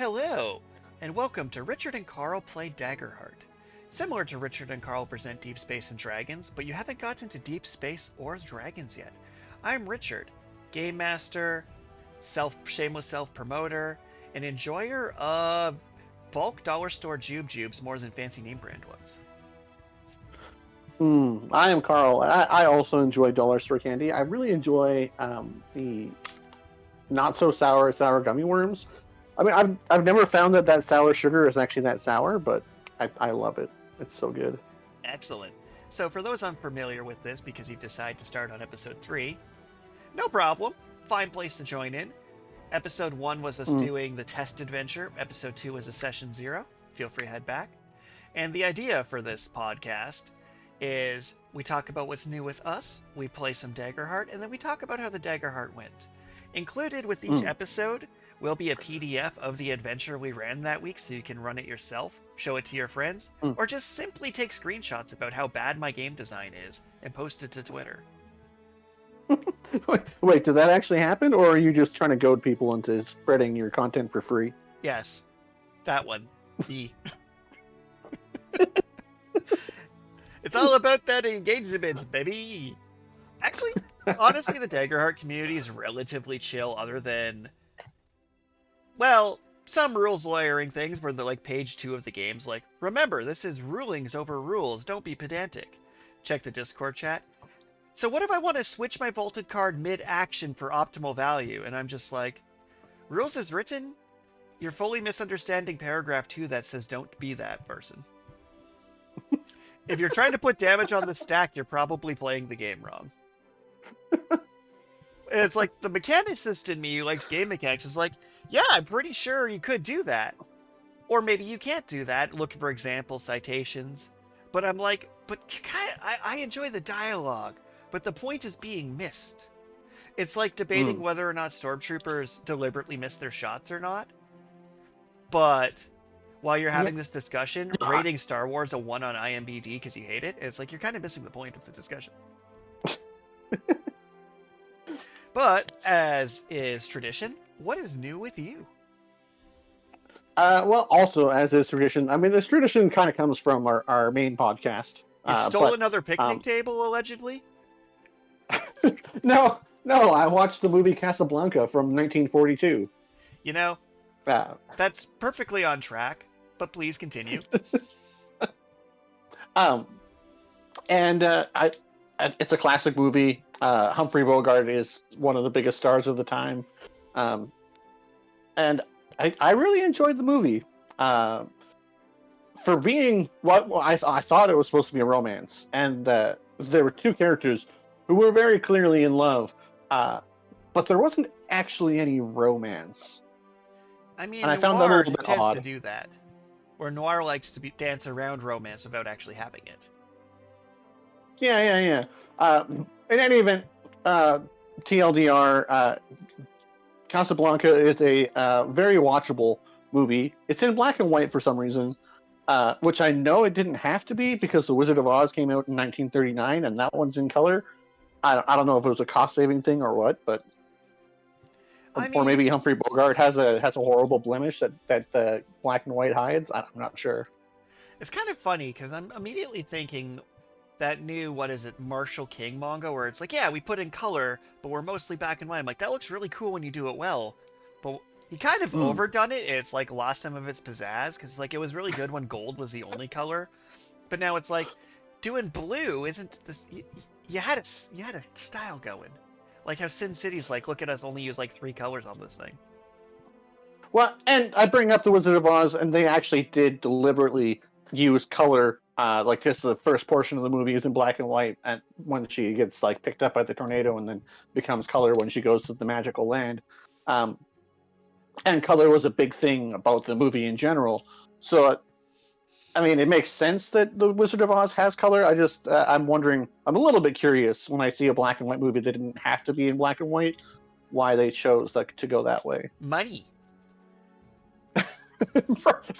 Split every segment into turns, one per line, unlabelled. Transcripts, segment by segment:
Hello, and welcome to Richard and Karl Play Daggerheart. Similar to Richard and Karl present Deep Space and Dragons, but you haven't gotten to Deep Space or Dragons yet. I'm Richard, game master, shameless self-promoter, an enjoyer of bulk dollar store jubes more than fancy name brand ones.
I am Karl. I also enjoy dollar store candy. I really enjoy the not so sour gummy worms. I mean, I've never found that sour sugar is actually that sour, but I love it. It's so good.
Excellent. So for those unfamiliar with this because you've decided to start on episode 3, no problem. Fine place to join in. Episode 1 was us doing the test adventure. Episode 2 was a session 0. Feel free to head back. And the idea for this podcast is we talk about what's new with us, we play some Daggerheart, and then we talk about how the Daggerheart went. Included with each episode will be a PDF of the adventure we ran that week so you can run it yourself, show it to your friends, or just simply take screenshots about how bad my game design is and post it to Twitter.
Wait, did that actually happen, or are you just trying to goad people into spreading your content for free?
Yes, that one. It's all about that engagement, baby! Actually, honestly, the Daggerheart community is relatively chill other than, well, some rules lawyering things where they're like page 2 of the game's like, remember, this is rulings over rules, don't be pedantic. Check the Discord chat. So what if I want to switch my vaulted card mid-action for optimal value? And I'm just like, rules as written? You're fully misunderstanding paragraph 2 that says don't be that person. If you're trying to put damage on the stack, you're probably playing the game wrong. It's like the mechanicist in me who likes game mechanics is like, yeah, I'm pretty sure you could do that. Or maybe you can't do that. Look for example citations. But I'm like, but I enjoy the dialogue. But the point is being missed. It's like debating whether or not stormtroopers deliberately miss their shots or not. But while you're having this discussion, rating Star Wars a 1 on IMDb because you hate it, it's like you're kind of missing the point of the discussion. But, as is tradition, what is new with you?
Well, also, as is tradition, I mean, this tradition kind of comes from our main podcast.
You stole another picnic table, allegedly?
No, I watched the movie Casablanca from 1942.
You know, that's perfectly on track, but please continue.
It's a classic movie. Humphrey Bogart is one of the biggest stars of the time. And I really enjoyed the movie. For being what I thought it was supposed to be a romance. And there were two characters who were very clearly in love. But there wasn't actually any romance.
I mean,
and I found that a little bit
tends
odd.
to do that. Where noir likes to dance around romance without actually having it.
Yeah. In any event, TLDR, Casablanca is a very watchable movie. It's in black and white for some reason, which I know it didn't have to be because The Wizard of Oz came out in 1939 and that one's in color. I don't know if it was a cost-saving thing or what, but or maybe Humphrey Bogart has a horrible blemish that black and white hides. I'm not sure.
It's kind of funny because I'm immediately thinking that new, Marshall King manga where it's like, yeah, we put in color, but we're mostly black and white. I'm like, that looks really cool when you do it well. But he kind of overdone it. It's like lost some of its pizzazz because like it was really good when gold was the only color. But now it's like doing blue isn't this. You had a style going. Like how Sin City's like, look at us, only use like 3 colors on this thing.
Well, and I bring up The Wizard of Oz, and they actually did deliberately use color. Like this, the first portion of the movie is in black and white, and when she gets like picked up by the tornado, and then becomes color when she goes to the magical land. And color was a big thing about the movie in general. So, I mean, it makes sense that The Wizard of Oz has color. I'm wondering, I'm a little bit curious when I see a black and white movie that didn't have to be in black and white, why they chose to go that way.
Money.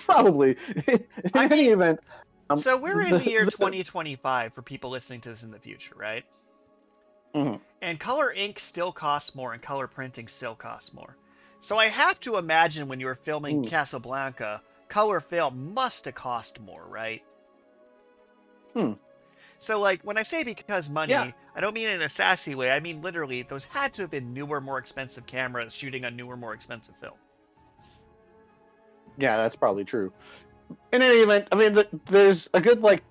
Probably. In any event.
So we're in the year 2025 for people listening to this in the future, right?
Mm-hmm.
And color ink still costs more and color printing still costs more. So I have to imagine when you were filming
Hmm.
Casablanca, color film must have cost more, right?
Hmm.
So, like, when I say because
Yeah.
money, I don't mean in a sassy way. I mean literally, those had to have been newer, more expensive cameras shooting on newer, more expensive film.
Yeah, that's probably true. In any event, I mean, there's a good, like,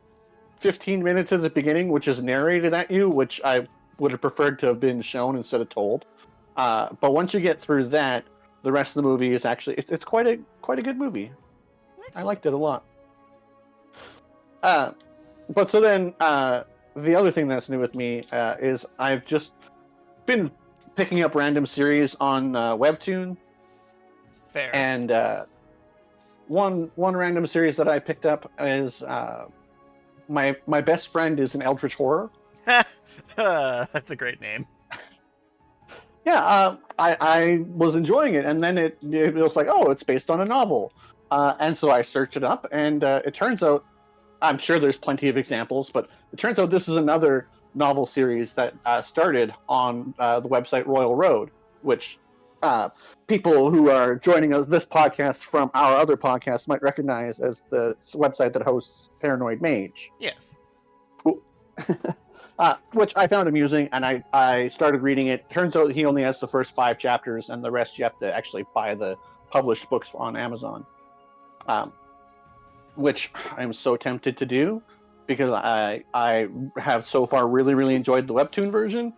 15 minutes at the beginning, which is narrated at you, which I would have preferred to have been shown instead of told. But once you get through that, the rest of the movie is actually it's quite a good movie. I
Excellent.
liked it a lot. Uh, but so then the other thing that's new with me is I've just been picking up random series on Webtoon,
Fair.
and one random series that I picked up is my best friend is an eldritch horror.
That's a great name.
Yeah, I was enjoying it, and then it was like, oh, it's based on a novel, and so I searched it up, and it turns out I'm sure there's plenty of examples, but it turns out this is another novel series that started on the website Royal Road, which people who are joining us this podcast from our other podcast might recognize as the website that hosts Paranoid Mage.
Yes.
Which I found amusing, and I started reading it. Turns out he only has the first 5 chapters, and the rest you have to actually buy the published books on Amazon, which I'm so tempted to do because I have so far really enjoyed the webtoon version.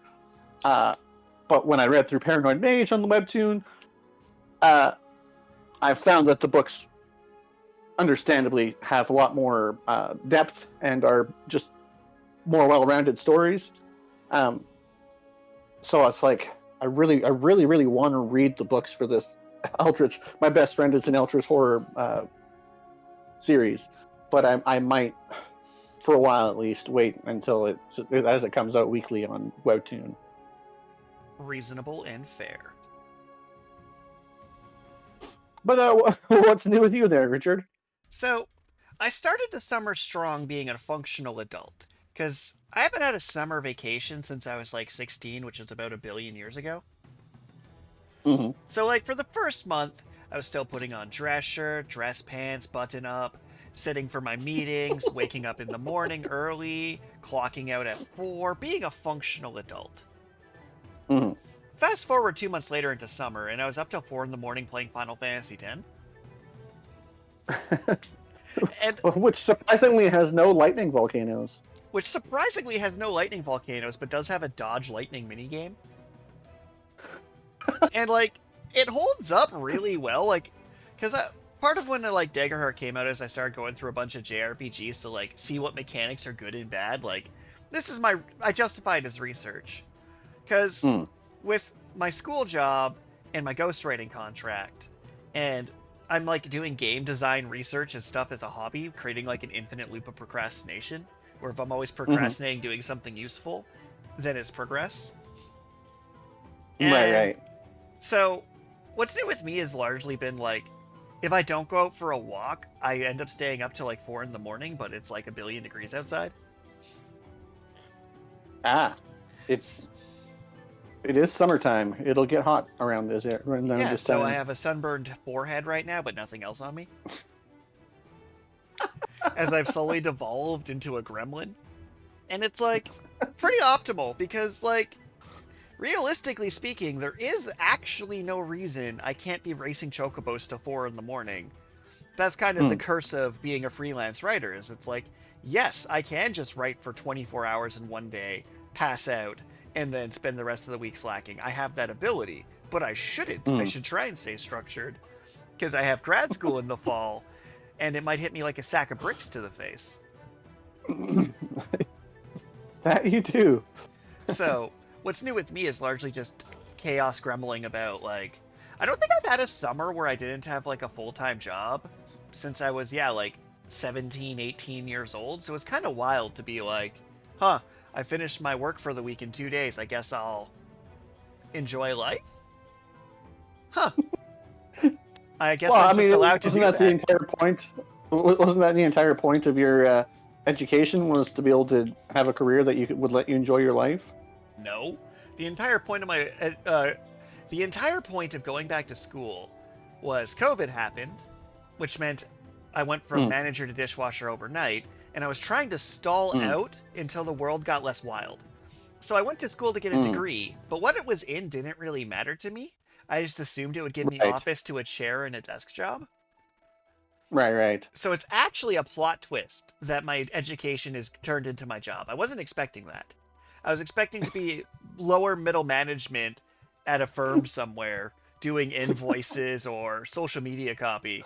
But when I read through Paranoid Mage on the webtoon, I found that the books, understandably, have a lot more depth and are just more well-rounded stories. So it's like I really want to read the books for this Eldritch. My best friend is an Eldritch horror series, but I might, for a while at least, wait until it comes out weekly on Webtoon.
Reasonable and fair.
But what's new with you there, Richard?
So, I started the summer strong being a functional adult, because I haven't had a summer vacation since I was like 16, which is about a billion years ago.
Mm-hmm.
So, like, for the first month, I was still putting on dress shirt, dress pants, button up, sitting for my meetings, waking up in the morning early, clocking out at 4, being a functional adult.
Mm-hmm.
Fast forward 2 months later into summer, and I was up till 4 in the morning playing Final Fantasy X. And
Which surprisingly has no lightning volcanoes.
which surprisingly has no lightning volcanoes, but does have a dodge lightning minigame. And like, it holds up really well, like, because part of when like Daggerheart came out is I started going through a bunch of JRPGs to like see what mechanics are good and bad. Like, this is I justify it as research, because with my school job and my ghostwriting contract, and I'm like doing game design research and stuff as a hobby, creating like an infinite loop of procrastination, where if I'm always procrastinating doing something useful, then it's progress.
Right.
So, what's new with me has largely been like, if I don't go out for a walk, I end up staying up till like 4 in the morning, but it's like a billion degrees outside.
It is summertime. It'll get hot around this area.
Yeah, so I have a sunburned forehead right now, but nothing else on me. As I've slowly devolved into a gremlin. And it's like pretty optimal because, like, realistically speaking, there is actually no reason I can't be racing chocobos till 4 in the morning. That's kind of the curse of being a freelance writer, is it's like, yes, I can just write for 24 hours in one day, pass out, and then spend the rest of the week slacking. I have that ability, but I shouldn't. I should try and stay structured, because I have grad school in the fall, and it might hit me like a sack of bricks to the face.
That you do.
So, what's new with me is largely just chaos gremling about, like, I don't think I've had a summer where I didn't have, like, a full-time job since I was, like, 17, 18 years old. So it's kind of wild to be like, huh, I finished my work for the week in 2 days. I guess I'll enjoy life? Huh. I guess I'm just allowed to do that.
The entire point? Wasn't that the entire point of your education, was to be able to have a career that would let you enjoy your life?
No. The entire point of my the entire point of going back to school was COVID happened, which meant I went from manager to dishwasher overnight, and I was trying to stall out until the world got less wild. So I went to school to get a degree, but what it was in didn't really matter to me. I just assumed it would give me office to a chair and a desk job.
Right.
So it's actually a plot twist that my education is turned into my job. I wasn't expecting that. I was expecting to be lower middle management at a firm somewhere doing invoices or social media copy.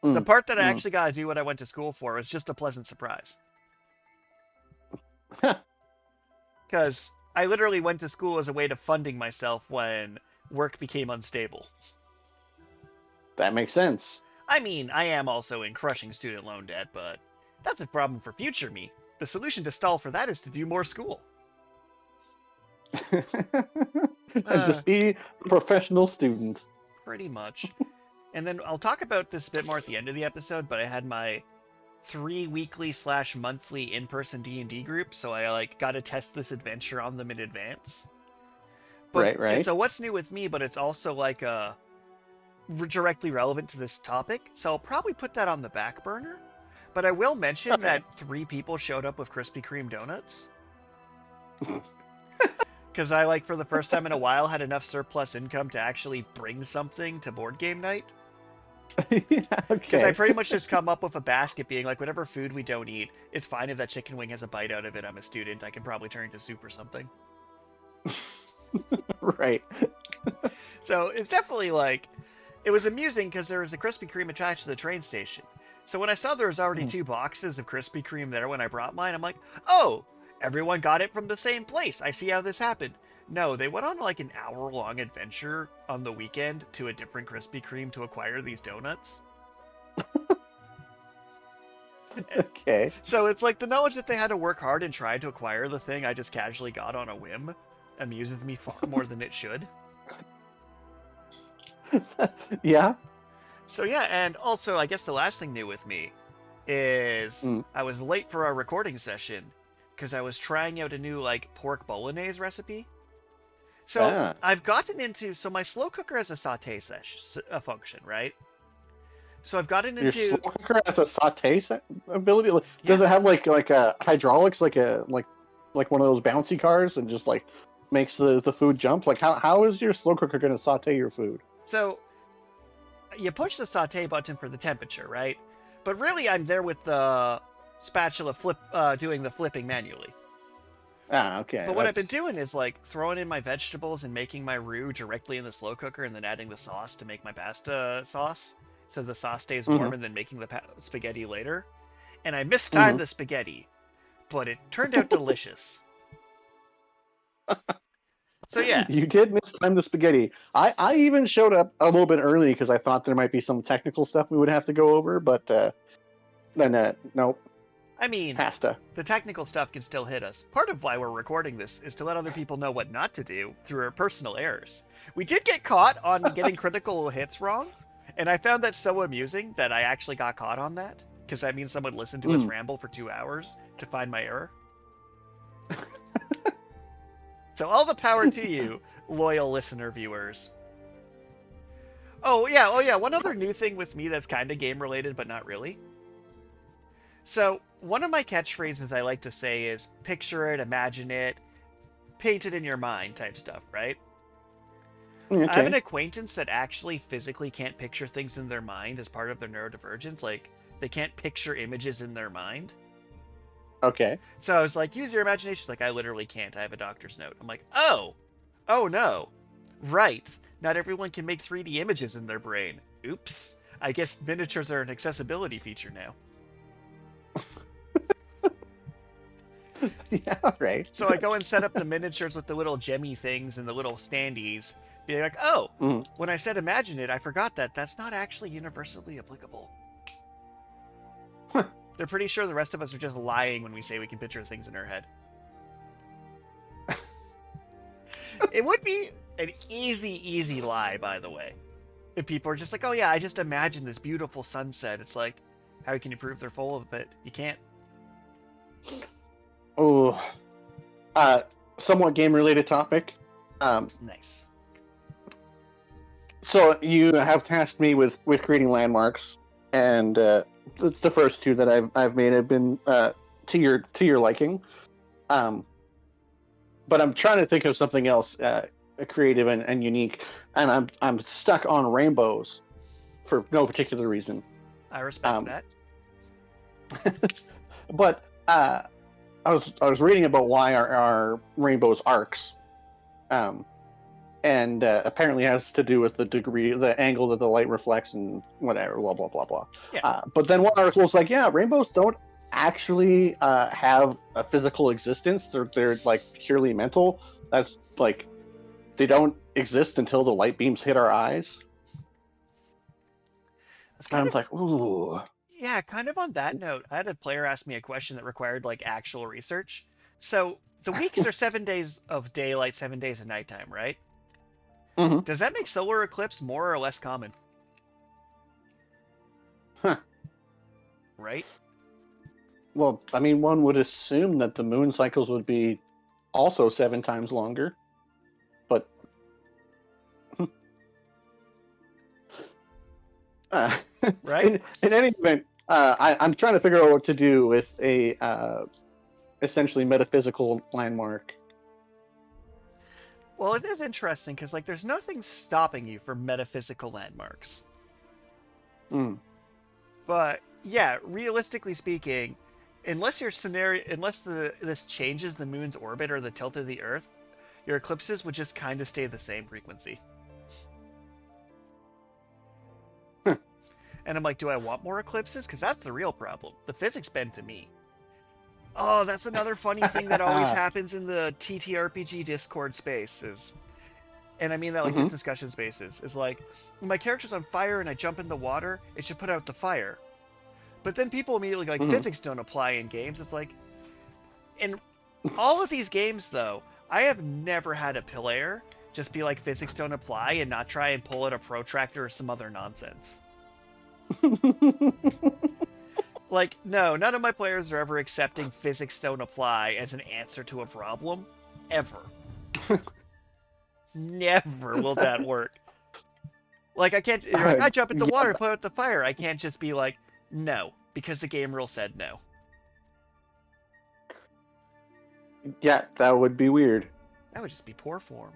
The part that I actually got to do what I went to school for was just a pleasant surprise. Because I literally went to school as a way to funding myself when work became unstable.
That makes sense.
I mean, I am also in crushing student loan debt, but that's a problem for future me. The solution to stall for that is to do more school.
And just be a professional student.
Pretty much. And then I'll talk about this a bit more at the end of the episode, but I had my 3 weekly/monthly in-person D&D group, so I got to test this adventure on them in advance. But,
Right.
And so what's new with me, but it's also directly relevant to this topic, so I'll probably put that on the back burner. But I will mention that 3 people showed up with Krispy Kreme donuts. Because I, for the first time in a while, had enough surplus income to actually bring something to board game night. Because I pretty much just come up with a basket being whatever food we don't eat, it's fine if that chicken wing has a bite out of it. I'm a student. I can probably turn into soup or something.
Right.
So it's definitely it was amusing because there was a Krispy Kreme attached to the train station. So when I saw there was already 2 boxes of Krispy Kreme there when I brought mine, I'm like, oh, everyone got it from the same place. I see how this happened. No, they went on an hour-long adventure on the weekend to a different Krispy Kreme to acquire these donuts.
Okay.
So it's the knowledge that they had to work hard and try to acquire the thing I just casually got on a whim amuses me far more than it should.
Yeah.
So yeah, and also I guess the last thing new with me is I was late for our recording session because I was trying out a new pork bolognese recipe. So I've gotten into my slow cooker has a saute function, right? So I've gotten into
your slow cooker has a saute ability. Does it have a hydraulics like one of those bouncy cars and just makes the food jump? How is your slow cooker going to saute your food?
So you push the saute button for the temperature, right? But really I'm there with the spatula doing the flipping manually.
Okay.
But what I've been doing is throwing in my vegetables and making my roux directly in the slow cooker and then adding the sauce to make my pasta sauce. So the sauce stays warm and then making the spaghetti later. And I mistimed the spaghetti, but it turned out delicious. So yeah.
You did mistime the spaghetti. I even showed up a little bit early because I thought there might be some technical stuff we would have to go over, but then nope.
I mean,
pasta.
The technical stuff can still hit us. Part of why we're recording this is to let other people know what not to do through our personal errors. We did get caught on getting critical hits wrong, and I found that so amusing that I actually got caught on that, because that means someone listened to us ramble for 2 hours to find my error. So all the power to you, loyal listener viewers. Oh yeah, one other new thing with me that's kind of game related, but not really. So, one of my catchphrases I like to say is, picture it, imagine it, paint it in your mind type stuff, right?
Okay.
I have an acquaintance that actually physically can't picture things in their mind as part of their neurodivergence. They can't picture images in their mind.
Okay.
So I was like, use your imagination. She's I literally can't. I have a doctor's note. I'm like, oh no. Right. Not everyone can make 3D images in their brain. Oops. I guess miniatures are an accessibility feature now.
Yeah, right.
So I go and set up the miniatures with the little gemmy things and the little standees. Be like, when I said imagine it, I forgot that's not actually universally applicable.
Huh.
They're pretty sure the rest of us are just lying when we say we can picture things in our head. It would be an easy lie, by the way. If people are just like, oh yeah, I just imagined this beautiful sunset. It's like, how can you prove they're full of it? You can't.
Oh, somewhat game-related topic.
Nice.
So you have tasked me with creating landmarks, and the first two that I've made have been to your liking. Um, but I'm trying to think of something else creative and unique, and I'm stuck on rainbows for no particular reason.
I respect that.
But I was reading about why our rainbows arcs, and apparently has to do with the angle that the light reflects, and whatever, blah blah blah blah.
Yeah.
But then one article was like, yeah, rainbows don't actually have a physical existence. They're like purely mental. That's like they don't exist until the light beams hit our eyes. And I'm like, ooh.
Yeah, kind of on that note, I had a player ask me a question that required like actual research. So the weeks are 7 days of daylight, 7 days of nighttime, right?
Mm-hmm.
Does that make solar eclipse more or less common?
Huh.
Right?
Well, I mean, one would assume that the moon cycles would be also 7 times longer, but
right?
In any event, I'm trying to figure out what to do with a essentially metaphysical landmark.
Well, it is interesting because like there's nothing stopping you from metaphysical landmarks.
Mm.
But yeah, realistically speaking, unless this changes the moon's orbit or the tilt of the Earth, your eclipses would just kind of stay the same frequency. And I'm like, do I want more eclipses? Because that's the real problem. The physics bend to me. Oh, that's another funny thing that always happens in the TTRPG Discord spaces. And I mean that like the discussion spaces. Is like, when my character's on fire and I jump in the water, it should put out the fire. But then people immediately like, physics don't apply in games. It's like, in all of these games though, I have never had a player just be like, physics don't apply and not try and pull out a protractor or some other nonsense. Like, no, none of my players are ever accepting physics don't apply as an answer to a problem. Ever. Never will that work. Like, I can't, like, I jump in the water and put out the fire. I can't just be like, no, because the game rule said no.
Yeah, that would be weird.
That would just be poor form.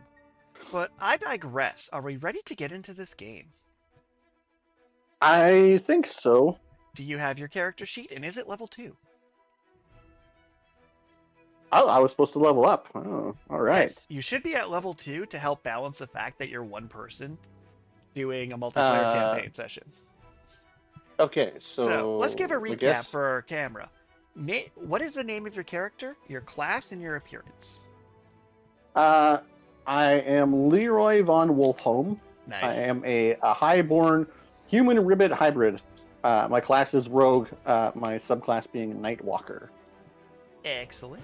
But I digress. Are we ready to get into this game?
I think so.
Do you have your character sheet, and is it level 2?
Oh, I was supposed to level up. Oh, all right.
Yes, you should be at level 2 to help balance the fact that you're one person doing a multiplayer campaign session.
Okay, so
let's give a recap for our camera. What is the name of your character, your class, and your appearance?
I am Leroy Von Wolfholm.
Nice.
I am a highborn human ribbit hybrid. My class is Rogue, my subclass being Nightwalker.
Excellent.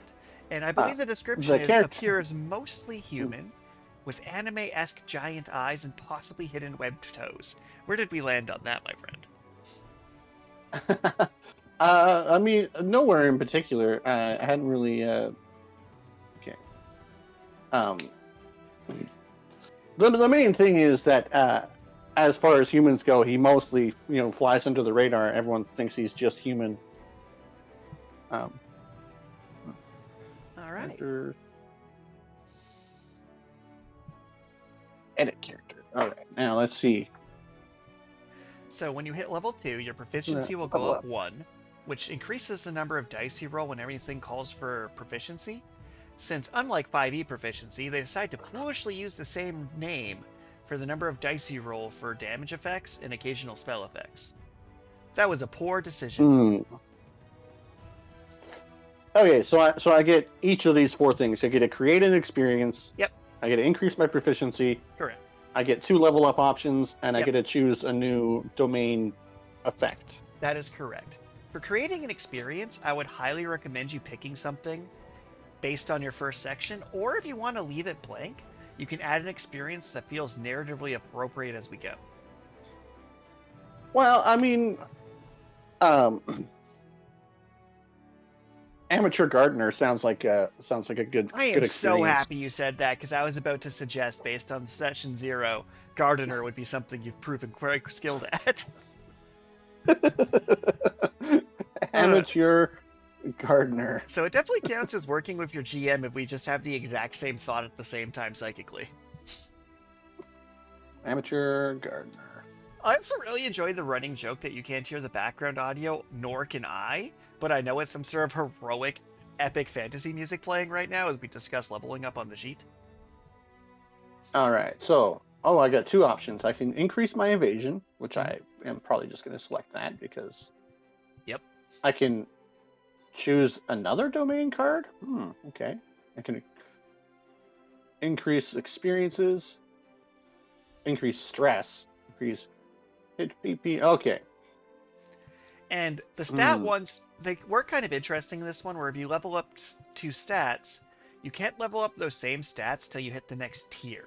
And I believe the description appears mostly human, with anime-esque giant eyes and possibly hidden webbed toes. Where did we land on that, my friend?
I mean, nowhere in particular. I hadn't really... Okay. The main thing is that as far as humans go, he mostly, flies under the radar. Everyone thinks he's just human.
All right.
Edit character. All right. Now let's see.
So when you hit level 2, your proficiency will go up 1, which increases the number of dice you roll when everything calls for proficiency. Since unlike 5e proficiency, they decide to foolishly use the same name for the number of dice you roll for damage effects and occasional spell effects. That was a poor decision.
Okay, so I get each of these 4 things. I get to create an experience.
Yep.
I get to increase my proficiency.
Correct.
I get 2 level up options, and I get to choose a new domain effect.
That is correct. For creating an experience, I would highly recommend you picking something based on your first section, or if you want to leave it blank, you can add an experience that feels narratively appropriate as we go.
Well, I mean, Amateur gardener sounds like a good
I am
good
so
experience.
happy you said that, because I was about to suggest, based on session 0, gardener would be something you've proven quite skilled at.
Amateur gardener.
So it definitely counts as working with your GM if we just have the exact same thought at the same time psychically.
Amateur gardener.
I also really enjoy the running joke that you can't hear the background audio, nor can I, but I know it's some sort of heroic, epic fantasy music playing right now as we discuss leveling up on the sheet.
All right. So, I got two options. I can increase my evasion, which I am probably just going to select that because.
Yep.
I can choose another domain card. Okay. I can increase experiences, increase stress, increase hit PP. Okay.
And the stat ones, they were kind of interesting in this one, where if you level up 2 stats, you can't level up those same stats till you hit the next tier.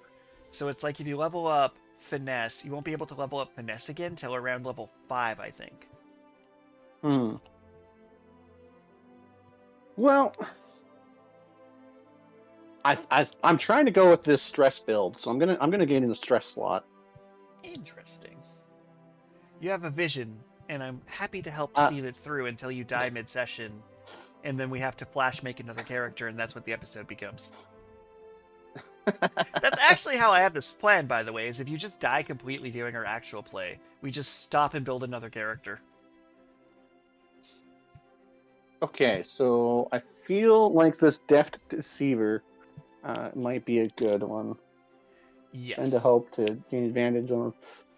So it's like if you level up finesse, you won't be able to level up finesse again till around level 5, I think.
Well, I'm trying to go with this stress build, so I'm gonna gain in the stress slot.
Interesting. You have a vision, and I'm happy to help see it through until you die mid-session, and then we have to flash make another character, and that's what the episode becomes. That's actually how I have this planned, by the way, is if you just die completely during our actual play, we just stop and build another character.
Okay, so I feel like this deft deceiver might be a good one.
Yes.
And to hope to gain advantage on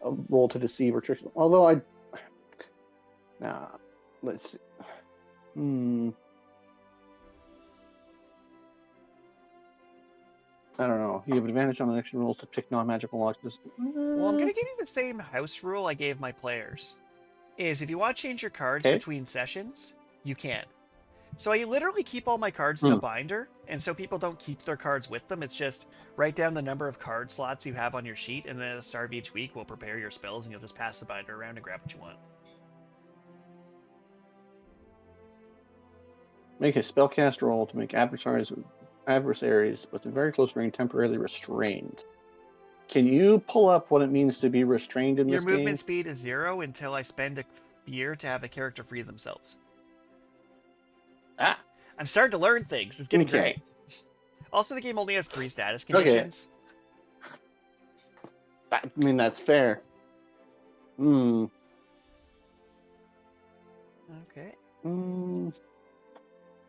a roll to deceive or trick. Although let's see. I don't know. You have advantage on action rolls to pick non-magical locks.
Well, I'm going to give you the same house rule I gave my players. Is if you want to change your cards between sessions, you can. So I literally keep all my cards in a binder, and so people don't keep their cards with them. It's just write down the number of card slots you have on your sheet, and then at the start of each week, we'll prepare your spells, and you'll just pass the binder around and grab what you want.
Make a spellcast roll to make adversaries with a very close range temporarily restrained. Can you pull up what it means to be restrained in this game?
Your movement speed is 0 until I spend a year to have a character free themselves. I'm starting to learn things. It's getting great. Also, the game only has 3 status conditions.
I mean, that's fair.
Okay.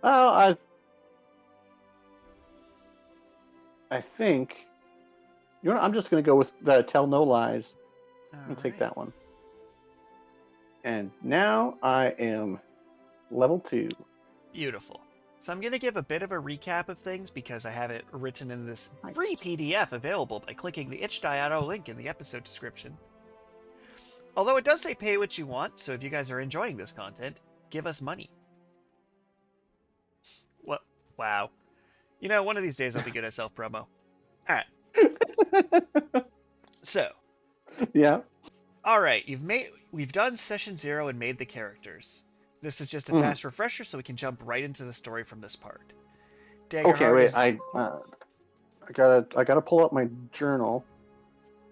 Well, I think... I'm just going to go with the Tell No Lies. I'm going to take that one. And now I am level 2.
Beautiful. So I'm going to give a bit of a recap of things because I have it written in this free PDF available by clicking the itch.io link in the episode description. Although it does say pay what you want, so if you guys are enjoying this content, give us money. What? Wow. You know, one of these days I'll be good at self-promo. Alright. So.
Yeah.
Alright, we've done session 0 and made the characters. This is just a fast refresher, so we can jump right into the story from this part.
Okay, wait. I gotta pull up my journal.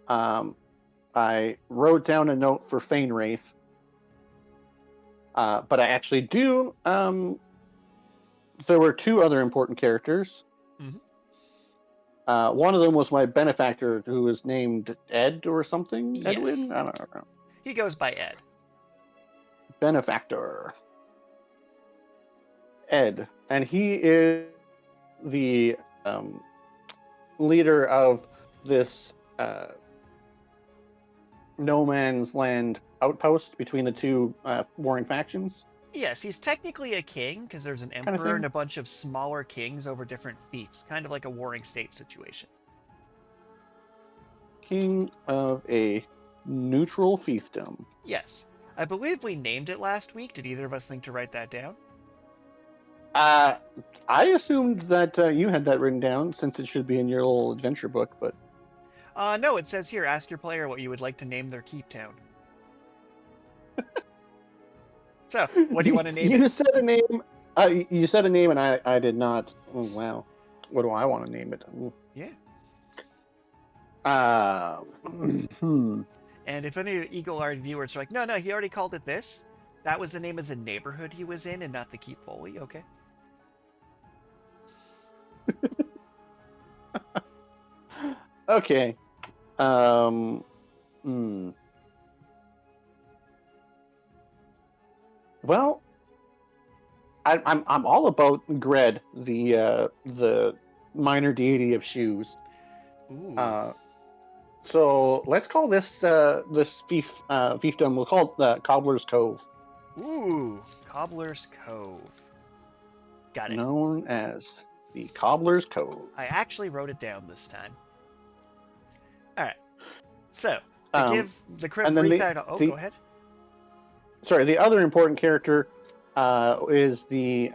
I wrote down a note for Fane Wraith, but I actually do. There were 2 other important characters. One of them was my benefactor, who was named Ed or something.
Yes.
Edwin. I don't know.
He goes by Ed.
Benefactor. Ed. And he is the leader of this no man's land outpost between the 2 warring factions.
Yes, he's technically a king, because there's an emperor and a bunch of smaller kings over different fiefs. Kind of like a warring state situation.
King of a neutral fiefdom.
Yes. I believe we named it last week. Did either of us think to write that down?
I assumed that you had that written down, since it should be in your little adventure book, but...
No, it says here, ask your player what you would like to name their keep town. So, what do you want to name it?
You said a name You said a name and I did not. Oh, wow. What do I want to name it?
Yeah.
Hmm.
And if any eagle-eyed viewers are like, no, he already called it this. That was the name of the neighborhood he was in and not the Keep Foley. Okay.
Okay. Hmm. Well, I'm all about Gred, the minor deity of shoes.
Ooh.
So let's call this fiefdom. We'll call it the Cobbler's Cove,
Ooh. Cobbler's Cove. Got it.
known as the Cobbler's Cove.
I actually wrote it down this time. All right. So to
Um,
give the crypt
and then
brief title. Oh,
the
go ahead.
sorry, the other important character is the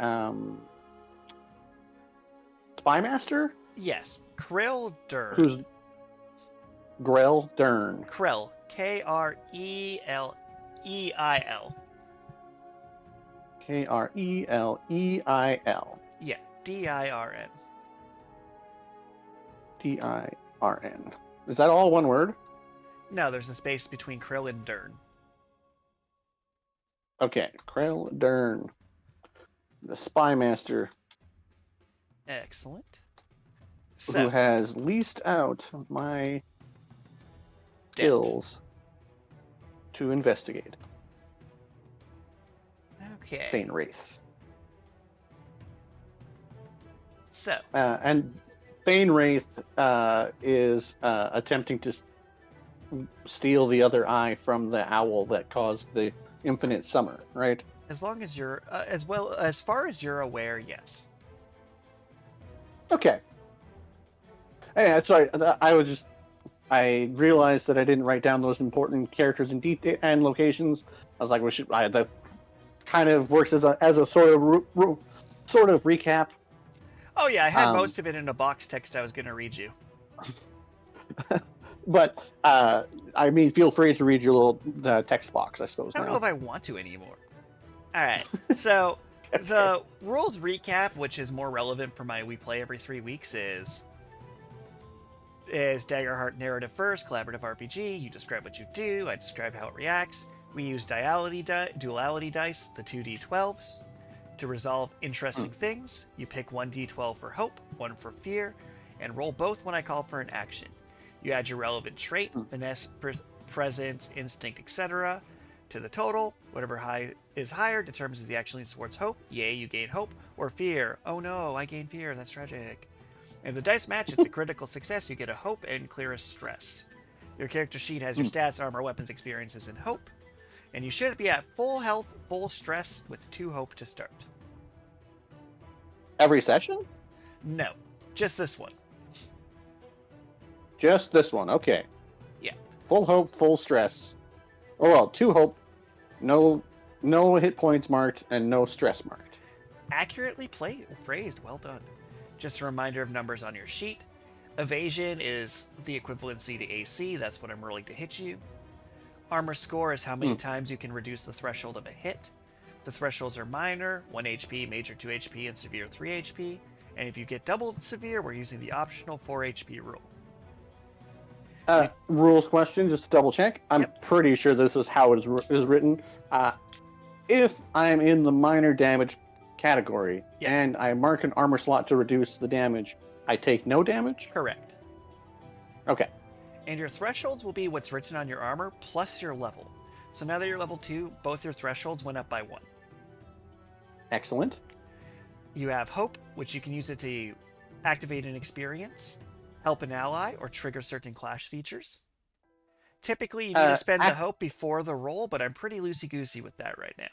spymaster.
Yes. Krill Dern.
Who's Grell Dern.
Krell. Kreleil.
Kreleil.
Yeah. Dirn.
Dirn. Is that all one word?
No, there's a space between Krill and Dern.
Okay, Krell Dern, the spymaster,
Excellent.
who
So,
has leased out my skills to investigate.
okay.
Thane Wraith.
So,
And Thane Wraith is attempting to steal the other eye from the owl that caused the infinite summer, right?
as long as you're, as far as you're aware, yes.
Okay. Hey, sorry. I realized that I didn't write down those important characters and and locations. I was like, that kind of works as a sort of recap.
Oh yeah, I had most of it in a box text I was going to read you.
But I mean, feel free to read your little text box, I suppose.
I don't know if I want to anymore. All right, so the rules recap, which is more relevant for my we play every 3 weeks, is Daggerheart narrative first, collaborative RPG. You describe what you do. I describe how it reacts. We use duality dice, the 2d12s, to resolve interesting things. You pick 1d12 for hope, 1 for fear, and roll both when I call for an action. You add your relevant trait, finesse, presence, instinct, etc. to the total. Whatever is higher determines if the action leads towards hope. Yay, you gain hope. Or fear. Oh no, I gain fear. That's tragic. If the dice match, it's a critical success. You get a hope and clear a stress. Your character sheet has your stats, armor, weapons, experiences, and hope. And you should be at full health, full stress, with 2 hope to start.
Every session?
No, just this one.
Just this one, okay.
Yeah.
Full hope, full stress. Oh well, 2 hope, no hit points marked, and no stress marked.
Accurately phrased, well done. Just a reminder of numbers on your sheet. Evasion is the equivalency to AC, that's what I'm rolling to hit you. Armor score is how many times you can reduce the threshold of a hit. The thresholds are minor, 1 HP, major 2 HP, and severe 3 HP. And if you get double severe, we're using the optional 4 HP rule.
Rules question, just to double check. I'm pretty sure this is how it is written. If I'm in the minor damage category and I mark an armor slot to reduce the damage, I take no damage?
Correct.
Okay.
And your thresholds will be what's written on your armor plus your level. So now that you're level 2, both your thresholds went up by 1.
Excellent.
You have hope, which you can use it to activate an experience, help an ally, or trigger certain clash features. Typically, you need to spend the hope before the roll, but I'm pretty loosey-goosey with that right now.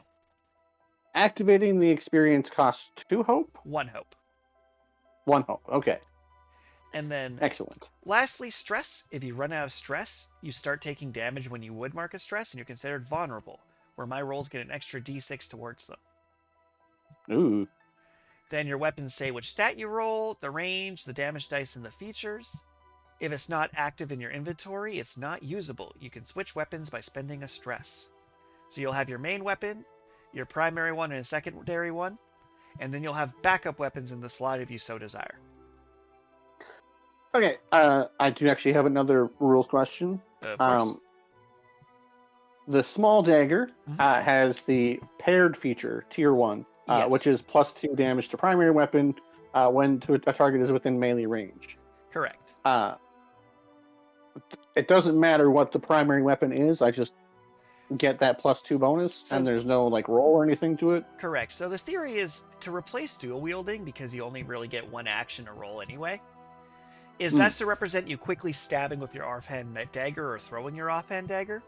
Activating the experience costs 2 hope?
1 hope.
1 hope, okay.
And then,
excellent.
Lastly, stress. If you run out of stress, you start taking damage when you would mark a stress, and you're considered vulnerable, where my rolls get an extra d6 towards them.
Ooh.
Then your weapons say which stat you roll, the range, the damage dice, and the features. If it's not active in your inventory, it's not usable. You can switch weapons by spending a stress. So you'll have your main weapon, your primary one, and a secondary one. and then you'll have backup weapons in the slot if you so desire.
Okay, I do actually have another rules question.
Of course.
The small dagger has the paired feature, tier 1,
Yes.
which is +2 damage to primary weapon when a target is within melee range.
Correct.
It doesn't matter what the primary weapon is, I just get that +2 bonus, and there's no like roll or anything to it?
Correct. So the theory is to replace dual wielding, because you only really get one action or roll anyway, is that's to represent you quickly stabbing with your offhand dagger or throwing your offhand dagger.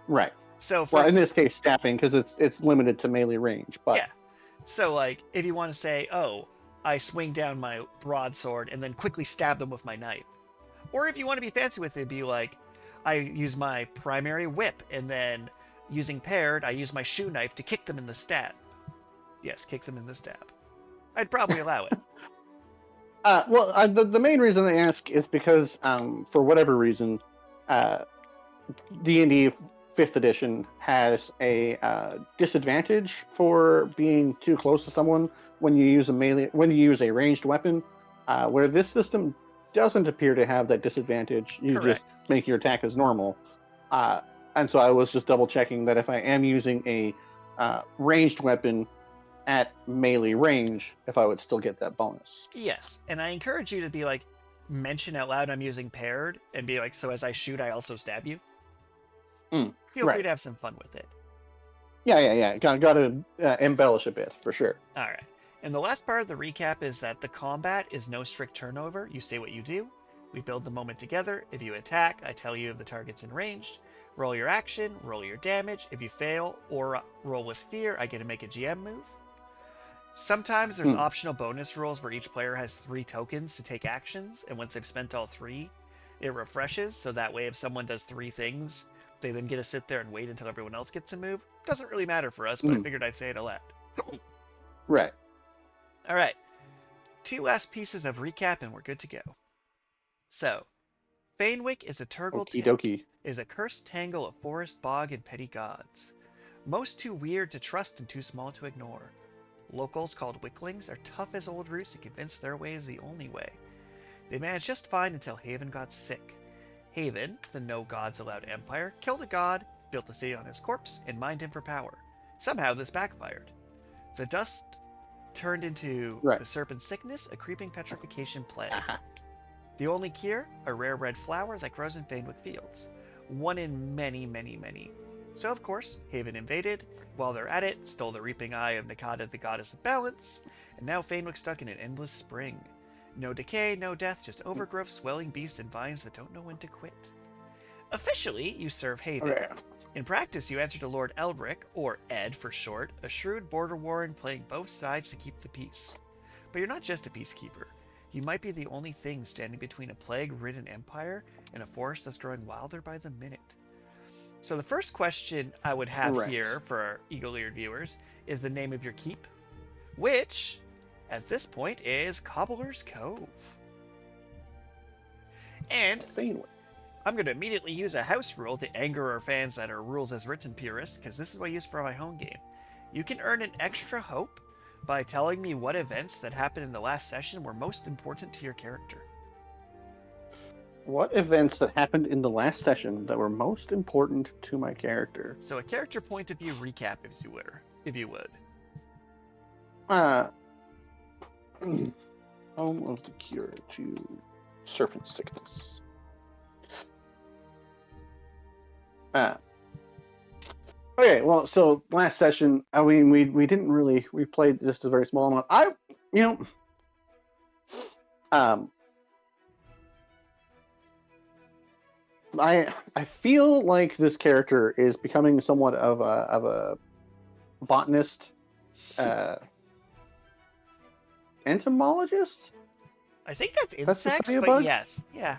Right.
So
in this case, stabbing, because it's limited to melee range. But
yeah. So like, if you want to say, oh, I swing down my broadsword and then quickly stab them with my knife, or if you want to be fancy with it, be like, I use my primary whip and then using paired, I use my shoe knife to kick them in the stab. Yes, kick them in the stab. I'd probably allow it.
The main reason I ask is because, for whatever reason, D&D 5th edition has a disadvantage for being too close to someone when you use a ranged weapon, where this system doesn't appear to have that disadvantage. You
Correct.
just make your attack as normal. And so I was just double checking that if I am using a ranged weapon at melee range, if I would still get that bonus.
Yes, and I encourage you to be like, mention out loud I'm using paired, and be like, so as I shoot, I also stab you. Feel free to have some fun with it.
Yeah. Got to embellish a bit, for sure.
All right. And the last part of the recap is that the combat is no strict turnover. You say what you do. We build the moment together. If you attack, I tell you if the target's in range. Roll your action, roll your damage. If you fail or roll with fear, I get to make a GM move. Sometimes there's optional bonus rolls where each player has 3 tokens to take actions, and once they've spent all 3, it refreshes, so that way if someone does 3 things, they then get to sit there and wait until everyone else gets a move. Doesn't really matter for us, but I figured I'd say it aloud.
Right.
All right. 2 last pieces of recap and we're good to go. So, Fainwick is a is a cursed tangle of forest, bog, and petty gods. Most too weird to trust and too small to ignore. Locals called wicklings are tough as old roots and convinced their way is the only way. They managed just fine until Haven got sick. Haven, the no gods allowed empire, killed a god, built a city on his corpse, and mined him for power. Somehow this backfired. The dust turned into the serpent sickness, a creeping petrification plague. The only cure? A rare red flower that grows in Fainwick fields. One in many, many, many. So of course, Haven invaded. While they're at it, stole the reaping eye of Nakada, the goddess of balance, and now Fainwick's stuck in an endless spring. No decay, no death, just overgrowth, swelling beasts, and vines that don't know when to quit. Officially, you serve Haven. In practice, you answer to Lord Eldrick, or Ed for short, a shrewd border warren playing both sides to keep the peace. But you're not just a peacekeeper. You might be the only thing standing between a plague-ridden empire and a forest that's growing wilder by the minute. So the first question I would have here for our eagle-eared viewers is the name of your keep, which, at this point, is Cobbler's Cove. And I'm going to immediately use a house rule to anger our fans that are rules as written purists, because this is what I use for my home game. You can earn an extra hope by telling me what events that happened in the last session were most important to your character.
What events that happened in the last session that were most important to my character?
So a character point of view recap, if you would.
Home of the cure to serpent sickness. Okay, well, so last session, I mean, we didn't really, we played just a very small amount. I feel like this character is becoming somewhat of a botanist, entomologist.
I think that's insects, but yes, yeah.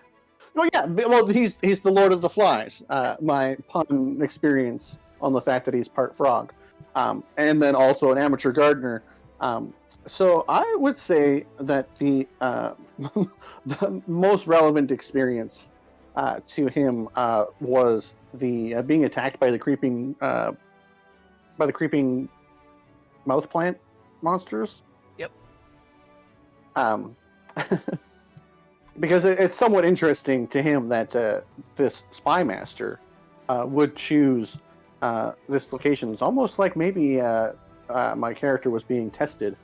Well, yeah. Well, he's the Lord of the Flies. My pun experience on the fact that he's part frog, and then also an amateur gardener. So I would say that the most relevant experience to him was the being attacked by the creeping mouth plant. monsters.
Yep.
Um, because it's somewhat interesting to him that this spy master would choose this location. It's almost like maybe my character was being tested.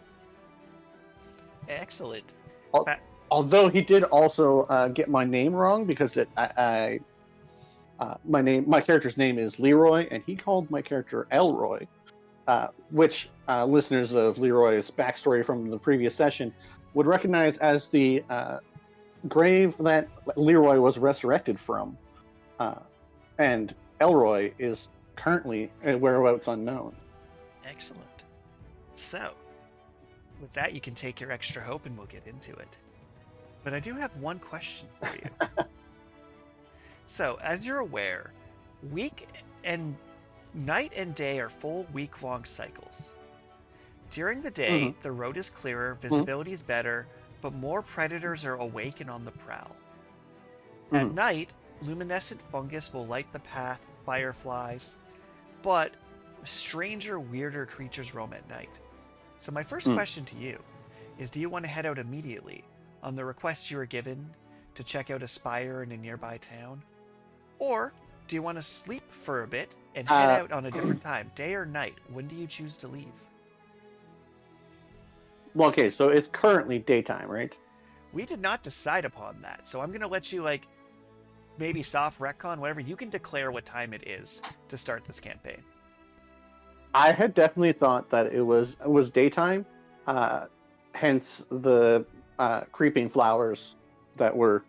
Excellent.
Al- Although he did also get my name wrong because my character's name is Leroy, and he called my character Elroy, which listeners of Leroy's backstory from the previous session would recognize as the grave that Leroy was resurrected from, and Elroy is currently whereabouts unknown.
Excellent. So, with that, you can take your extra hope and we'll get into it. But I do have one question for you. So, as you're aware, night and day are full week-long cycles. During the day, the road is clearer, visibility is better, but more predators are awake and on the prowl. At night, luminescent fungus will light the path, fireflies, but stranger, weirder creatures roam at night. So my first question to you is, do you want to head out immediately on the request you were given to check out a spire in a nearby town? Or do you want to sleep for a bit and head out on a different time, day or night? When do you choose to leave?
Well, okay, so it's currently daytime, right?
We did not decide upon that, so I'm going to let you, maybe soft retcon, whatever. You can declare what time it is to start this campaign.
I had definitely thought that it was daytime, hence the creeping flowers that were,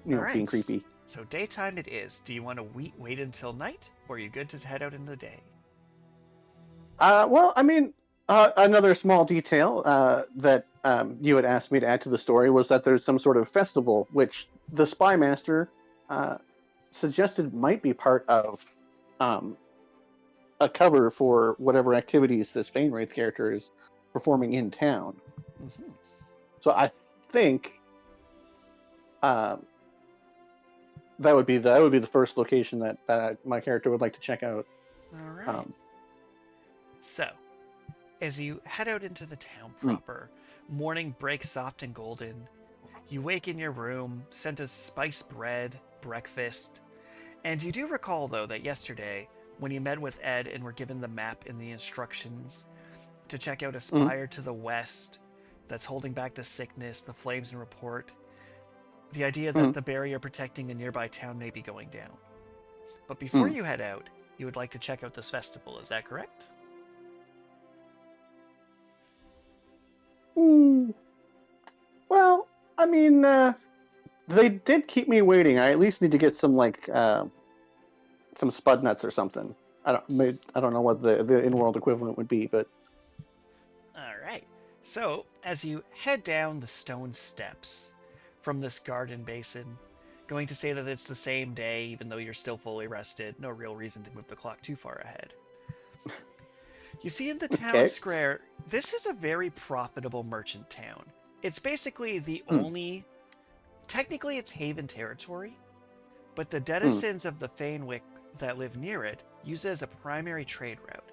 being creepy.
So daytime it is. Do you want to wait until night, or are you good to head out in the day?
Well, I mean, another small detail that you had asked me to add to the story was that there's some sort of festival, which the spy master suggested might be part of a cover for whatever activities this Fainwraith character is performing in town.
Mm-hmm.
So I think that would be the first location that my character would like to check out.
All right. So, as you head out into the town proper, morning breaks soft and golden. You wake in your room, scent of spiced bread, breakfast, and you do recall, though, that yesterday, when you met with Ed and were given the map and the instructions to check out a spire to the west that's holding back the sickness, the flames and report, the idea that the barrier protecting a nearby town may be going down. But before you head out, you would like to check out this festival, is that correct?
Well, I mean, they did keep me waiting. I at least need to get some some spud nuts or something. I don't know what the in-world equivalent would be, but
all right. So as you head down the stone steps from this garden basin, going to say that it's the same day, even though you're still fully rested. No real reason to move the clock too far ahead. You see in the town square, this is a very profitable merchant town. It's basically the only... Technically, it's Haven territory, but the denizens of the Fainwick that live near it use it as a primary trade route.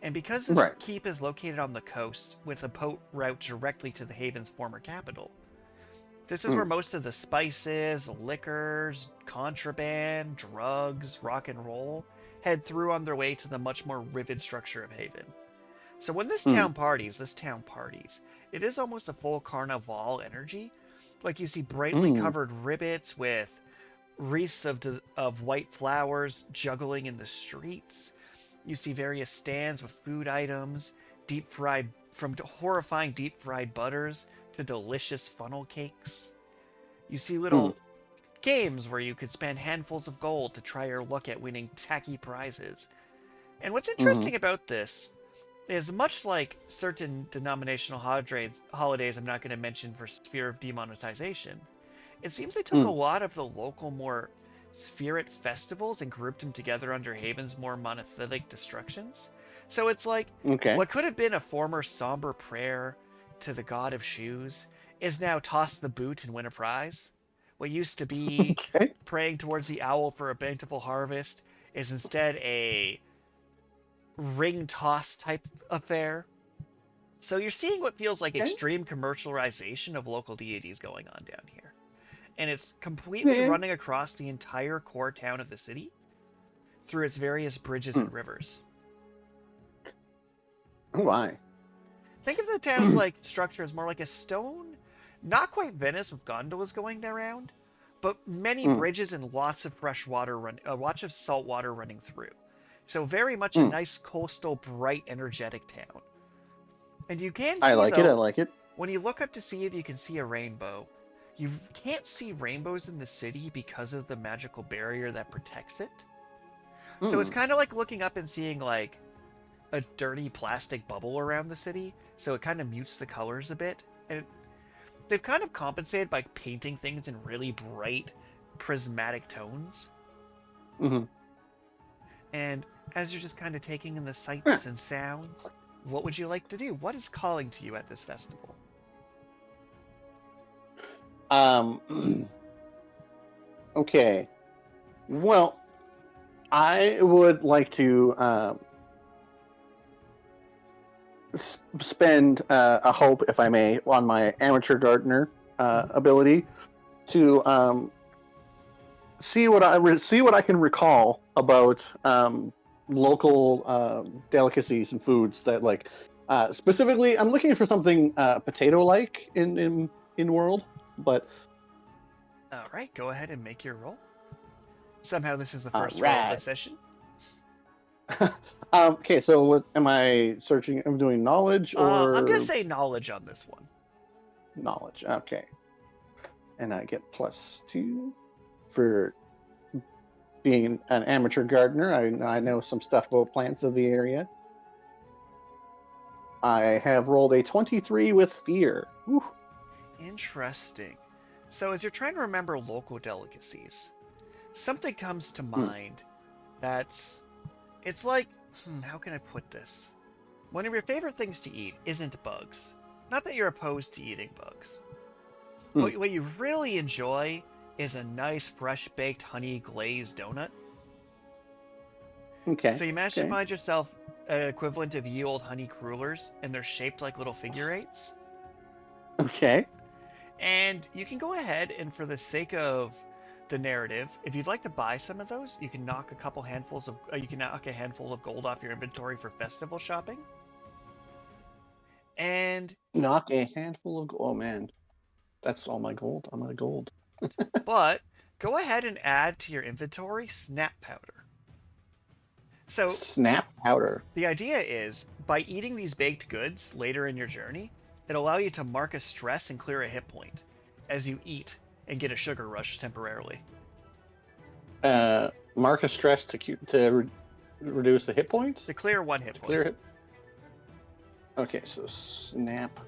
And because this keep is located on the coast, with a boat route directly to the Haven's former capital, this is where most of the spices, liquors, contraband, drugs, rock and roll head through on their way to the much more vivid structure of Haven. So when this town parties, it is almost a full carnaval energy. Like you see brightly covered ribbits with wreaths of white flowers juggling in the streets. You see various stands with food items, from horrifying deep-fried butters to delicious funnel cakes. You see little games where you could spend handfuls of gold to try your luck at winning tacky prizes. And what's interesting about this is, much like certain denominational holidays I'm not going to mention for fear of demonetization, it seems they took a lot of the local, more spirit festivals and grouped them together under Haven's more monotheistic destructions. So it's like, what could have been a former somber prayer to the god of shoes is now toss the boot and win a prize. What used to be praying towards the owl for a bountiful harvest is instead a ring toss type affair. So you're seeing what feels like
Okay.
extreme commercialization of local deities going on down here. And it's completely running across the entire core town of the city through its various bridges and rivers.
Oh my.
Think of the town's like structure as more like a stone, not quite Venice with gondolas going around, but many bridges and lots of fresh water lots of salt water running through. So very much a nice coastal, bright, energetic town. And you can see,
I like it.
When you look up to see if you can see a rainbow, you can't see rainbows in the city because of the magical barrier that protects it. So it's kind of like looking up and seeing like a dirty plastic bubble around the city, so it kind of mutes the colors a bit. And they've kind of compensated by painting things in really bright, prismatic tones. And as you're just kind of taking in the sights and sounds, what would you like to do? What is calling to you at this festival?
Okay. Well, I would like to spend a hope, if I may, on my amateur gardener ability to see what I can recall about local delicacies and foods that like specifically. I'm looking for something potato-like in world, but.
All right, go ahead and make your roll. Somehow this is the first
Right.
roll of the session.
Okay, so what am I searching? I'm doing knowledge or
I'm gonna say knowledge on this one.
knowledge. Okay, and I get +2 for being an amateur gardener. I know some stuff about plants of the area. I have rolled a 23 with fear. Whew.
Interesting. So as you're trying to remember local delicacies, something comes to mind it's like, how can I put this? One of your favorite things to eat isn't bugs. Not that you're opposed to eating bugs. But what you really enjoy is a nice fresh baked honey glazed donut.
Okay.
So you managed to find yourself an equivalent of ye old honey crullers, and they're shaped like little figure eights.
Okay.
And you can go ahead and, for the sake of the narrative, if you'd like to buy some of those, you can knock a handful of gold off your inventory for festival shopping. And
knock a handful of gold. Oh man, that's all my gold. I'm out of gold.
But go ahead and add to your inventory snap powder. So
snap powder.
The idea is, by eating these baked goods later in your journey, it'll allow you to mark a stress and clear a hit point as you eat and get a sugar rush temporarily.
Mark a stress to reduce the hit points?
To clear 1 hit point.
Clear hit. Okay, so snap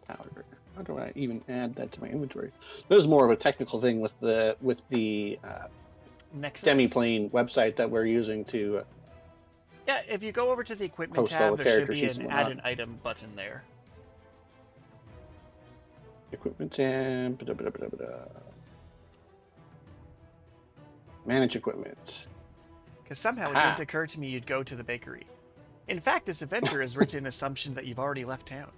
powder. How do I even add that to my inventory? This is more of a technical thing with the
Nexus.
Demiplane website that we're using to.
Yeah, if you go over to the equipment tab, there should be an add an item button there.
Equipment tab. Manage equipment.
Because somehow it didn't occur to me you'd go to the bakery. In fact, this adventure is written in assumption that you've already left town.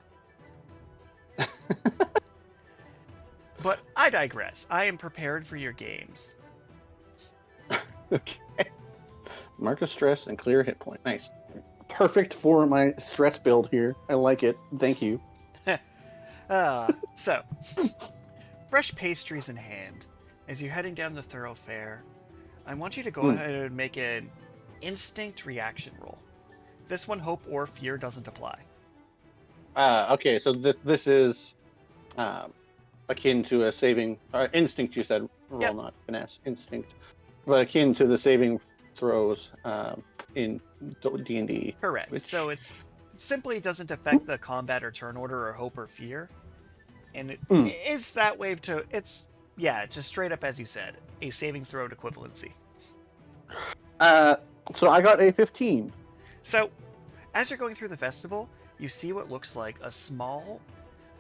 But I digress. I am prepared for your games.
Okay. Mark a stress and clear a hit point. Nice. Perfect for my stress build here. I like it. Thank you.
So, fresh pastries in hand, as you're heading down the thoroughfare, I want you to go ahead and make an instinct reaction roll. This one, hope or fear doesn't apply.
Okay, so this is akin to a saving instinct. You said roll, not finesse. Instinct, but akin to the saving throws in D&D.
Correct. So it simply doesn't affect the combat or turn order or hope or fear, and it's that way to just straight up as you said, a saving throw equivalency.
So I got a 15.
So, as you're going through the festival, you see what looks like a small,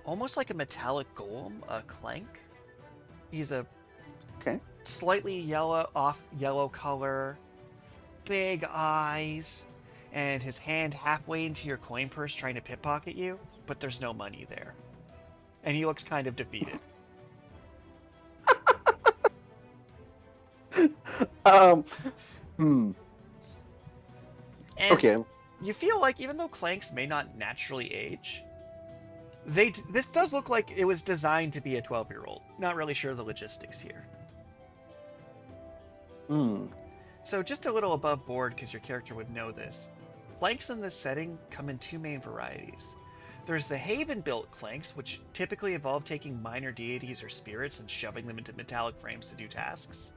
almost like a metallic golem, a clank. He's a slightly yellow color, big eyes, and his hand halfway into your coin purse trying to pickpocket you, but there's no money there. And he looks kind of defeated.
Hmm.
And
Okay.
you feel like even though Clanks may not naturally age, this does look like it was designed to be a 12-year-old. Not really sure the logistics here.
Hmm.
So just a little above board, because your character would know this. Clanks in this setting come in two main varieties. There's the Haven-built Clanks, which typically involve taking minor deities or spirits and shoving them into metallic frames to do tasks.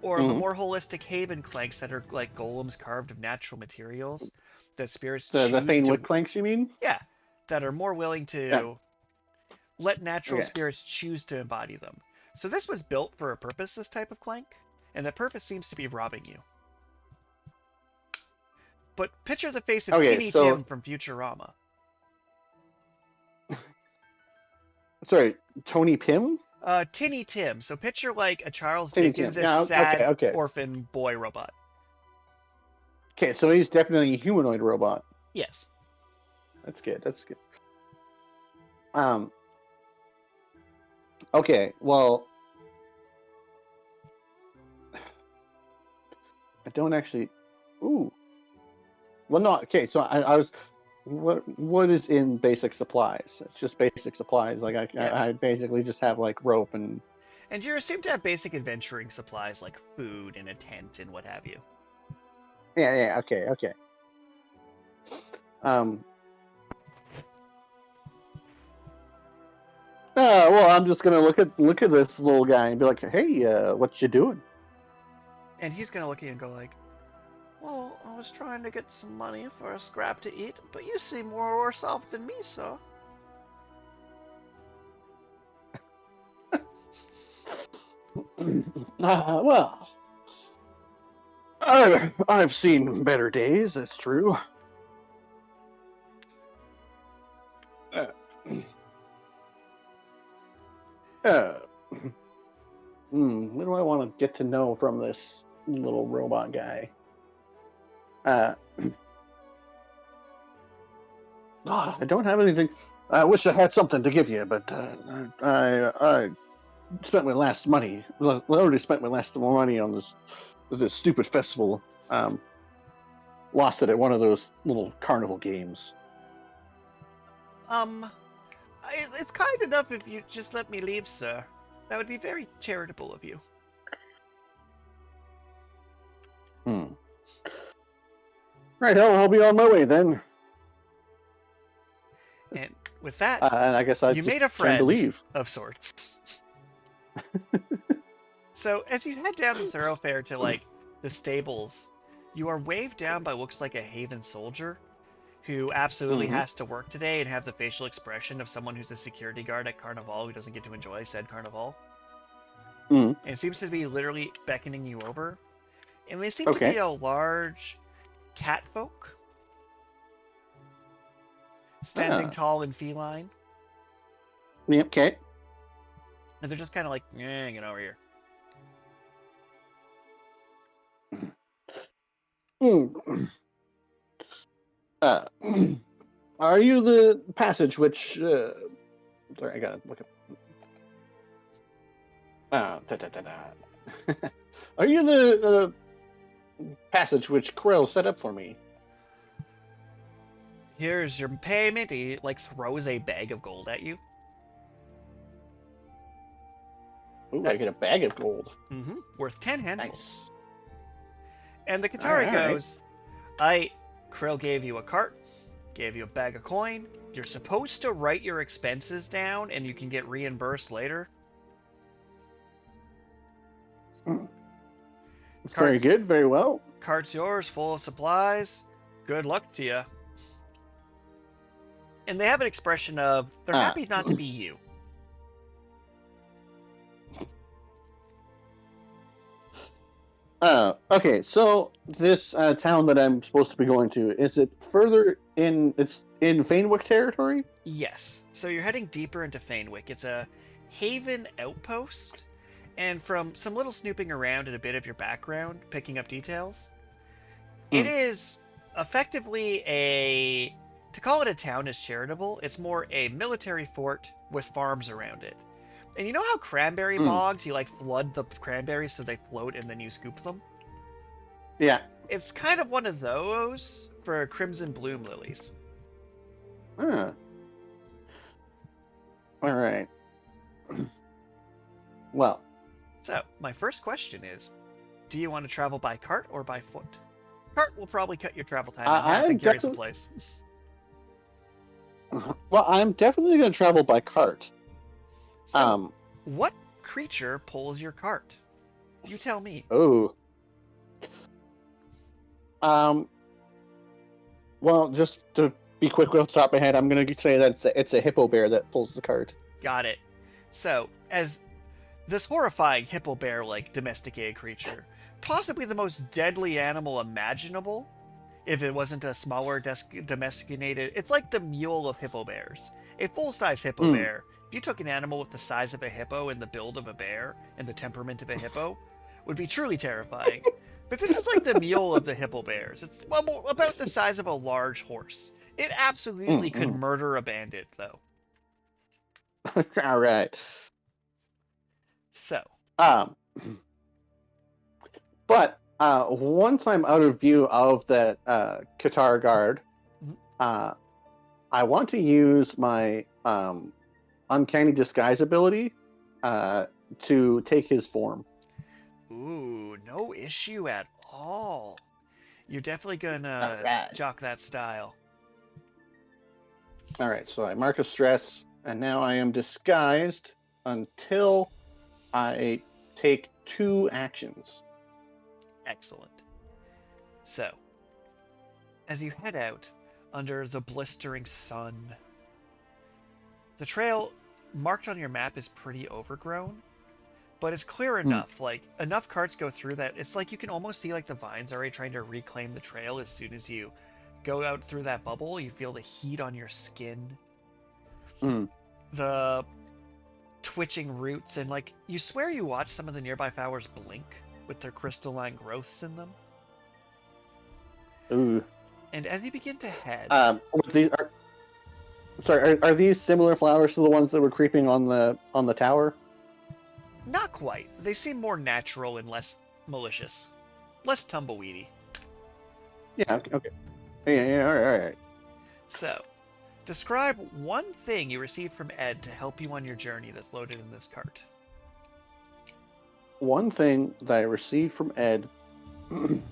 Or the more holistic Haven Clanks that are like golems carved of natural materials that spirits
The
choose
Fanewood
to...
Clanks, you mean?
Yeah, that are more willing to let natural
Okay.
spirits choose to embody them. So this was built for a purpose, this type of Clank, and the purpose seems to be robbing you. But picture the face of Teeny Tim from Futurama.
Sorry, Tony Pym?
Tinny Tim. So picture like a Charles
Tinny
Dickens
Tim.
sad orphan boy robot.
Okay, so he's definitely a humanoid robot.
Yes.
That's good. That's good. Okay, well, I don't actually. Ooh. Well, no. Okay, so I was. What is in basic supplies? It's just basic supplies. Like I basically just have like rope and.
And you're assumed to have basic adventuring supplies like food and a tent and what have you.
Yeah. Okay. Well, I'm just gonna look at this little guy and be like, "Hey, what you doing?"
And he's gonna look at you and go like, "Well, I was trying to get some money for a scrap to eat, but you seem more worse off than me, sir."
Well, I've seen better days. It's true. What do I want to get to know from this little robot guy? I don't have anything. I wish I had something to give you, but I spent my last money. I already spent my last money on this stupid festival. Lost it at one of those little carnival games.
It's kind enough if you just let me leave, sir. That would be very charitable of you.
Right, I'll be on my way then.
And with that,
and I guess you
made a friend
to leave.
of sorts. So as you head down the thoroughfare to like the stables, you are waved down by what looks like a Haven soldier who absolutely has to work today and have the facial expression of someone who's a security guard at Carnaval who doesn't get to enjoy said Carnaval. And it seems to be literally beckoning you over. And they seem to be a large catfolk. Standing tall and feline.
Yep, okay.
And they're just kind of like, get over here.
Are you the passage which... sorry, I gotta look up... Are you the passage which Karl set up for me?
Here's your payment. He like throws a bag of gold at you.
Ooh, I get a bag of gold.
Worth 10 handfuls.
Nice.
And the Qatari goes, Krill gave you a cart, gave you a bag of coin. You're supposed to write your expenses down and you can get reimbursed later.
Very good, very well.
Cart's yours, full of supplies. Good luck to you. And they have an expression of, they're happy not to be you.
Okay, so this town that I'm supposed to be going to, is it further in, it's in Fanewick territory?
Yes. So you're heading deeper into Fanewick. It's a Haven outpost. And from some little snooping around and a bit of your background, picking up details, it is effectively to call it a town is charitable. It's more a military fort with farms around it. And you know how cranberry bogs, you like flood the cranberries so they float and then you scoop them?
Yeah.
It's kind of one of those for crimson bloom lilies.
Huh. All right. Well.
So, my first question is, do you want to travel by cart or by foot? Cart will probably cut your travel time in half and carry supplies.
Well, I'm definitely going to travel by cart.
So, what creature pulls your cart? You tell me.
Oh. Well, just to be quick off the top of my head, I'm going to say that it's a Hippobear that pulls the cart.
Got it. So, as this horrifying Hippobear-like domesticated creature, possibly the most deadly animal imaginable, if it wasn't a smaller domesticated... It's like the mule of hippo bears. A full-size hippo bear, if you took an animal with the size of a hippo and the build of a bear and the temperament of a hippo, would be truly terrifying. But this is like the mule of the hippo bears. It's about the size of a large horse. It absolutely could murder a bandit, though.
All right.
So.
But once I'm out of view of that Qatar guard, I want to use my uncanny disguise ability to take his form.
Ooh, no issue at all. You're definitely gonna jock that style.
All right, so I mark a stress, and now I am disguised until I take 2 actions.
Excellent. So, as you head out under the blistering sun, the trail marked on your map is pretty overgrown, but it's clear enough. Like, enough carts go through that it's like you can almost see like the vines already trying to reclaim the trail. As soon as you go out through that bubble, you feel the heat on your skin. The twitching roots, and like you swear you watch some of the nearby flowers blink with their crystalline growths in them.
Ooh.
And as you begin to head,
are these similar flowers to the ones that were creeping on the tower?
Not quite. They seem more natural and less malicious, less tumbleweedy.
Yeah. Okay. Yeah. All right.
So, describe one thing you received from Ed to help you on your journey that's loaded in this cart.
One thing that I received from Ed.
And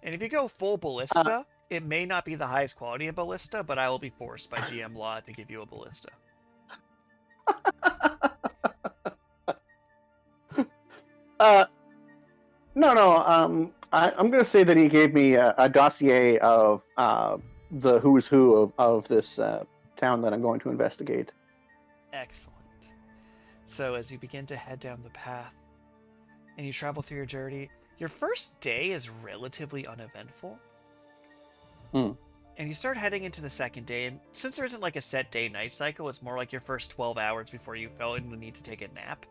if you go full ballista, it may not be the highest quality of ballista, but I will be forced by GM law to give you a ballista.
No. I'm going to say that he gave me a dossier of the who's who of this town that I'm going to investigate.
Excellent. So as you begin to head down the path and you travel through your journey, your first day is relatively uneventful. And you start heading into the second day, and since there isn't like a set day-night cycle, it's more like your first 12 hours before you felt the need to take a nap.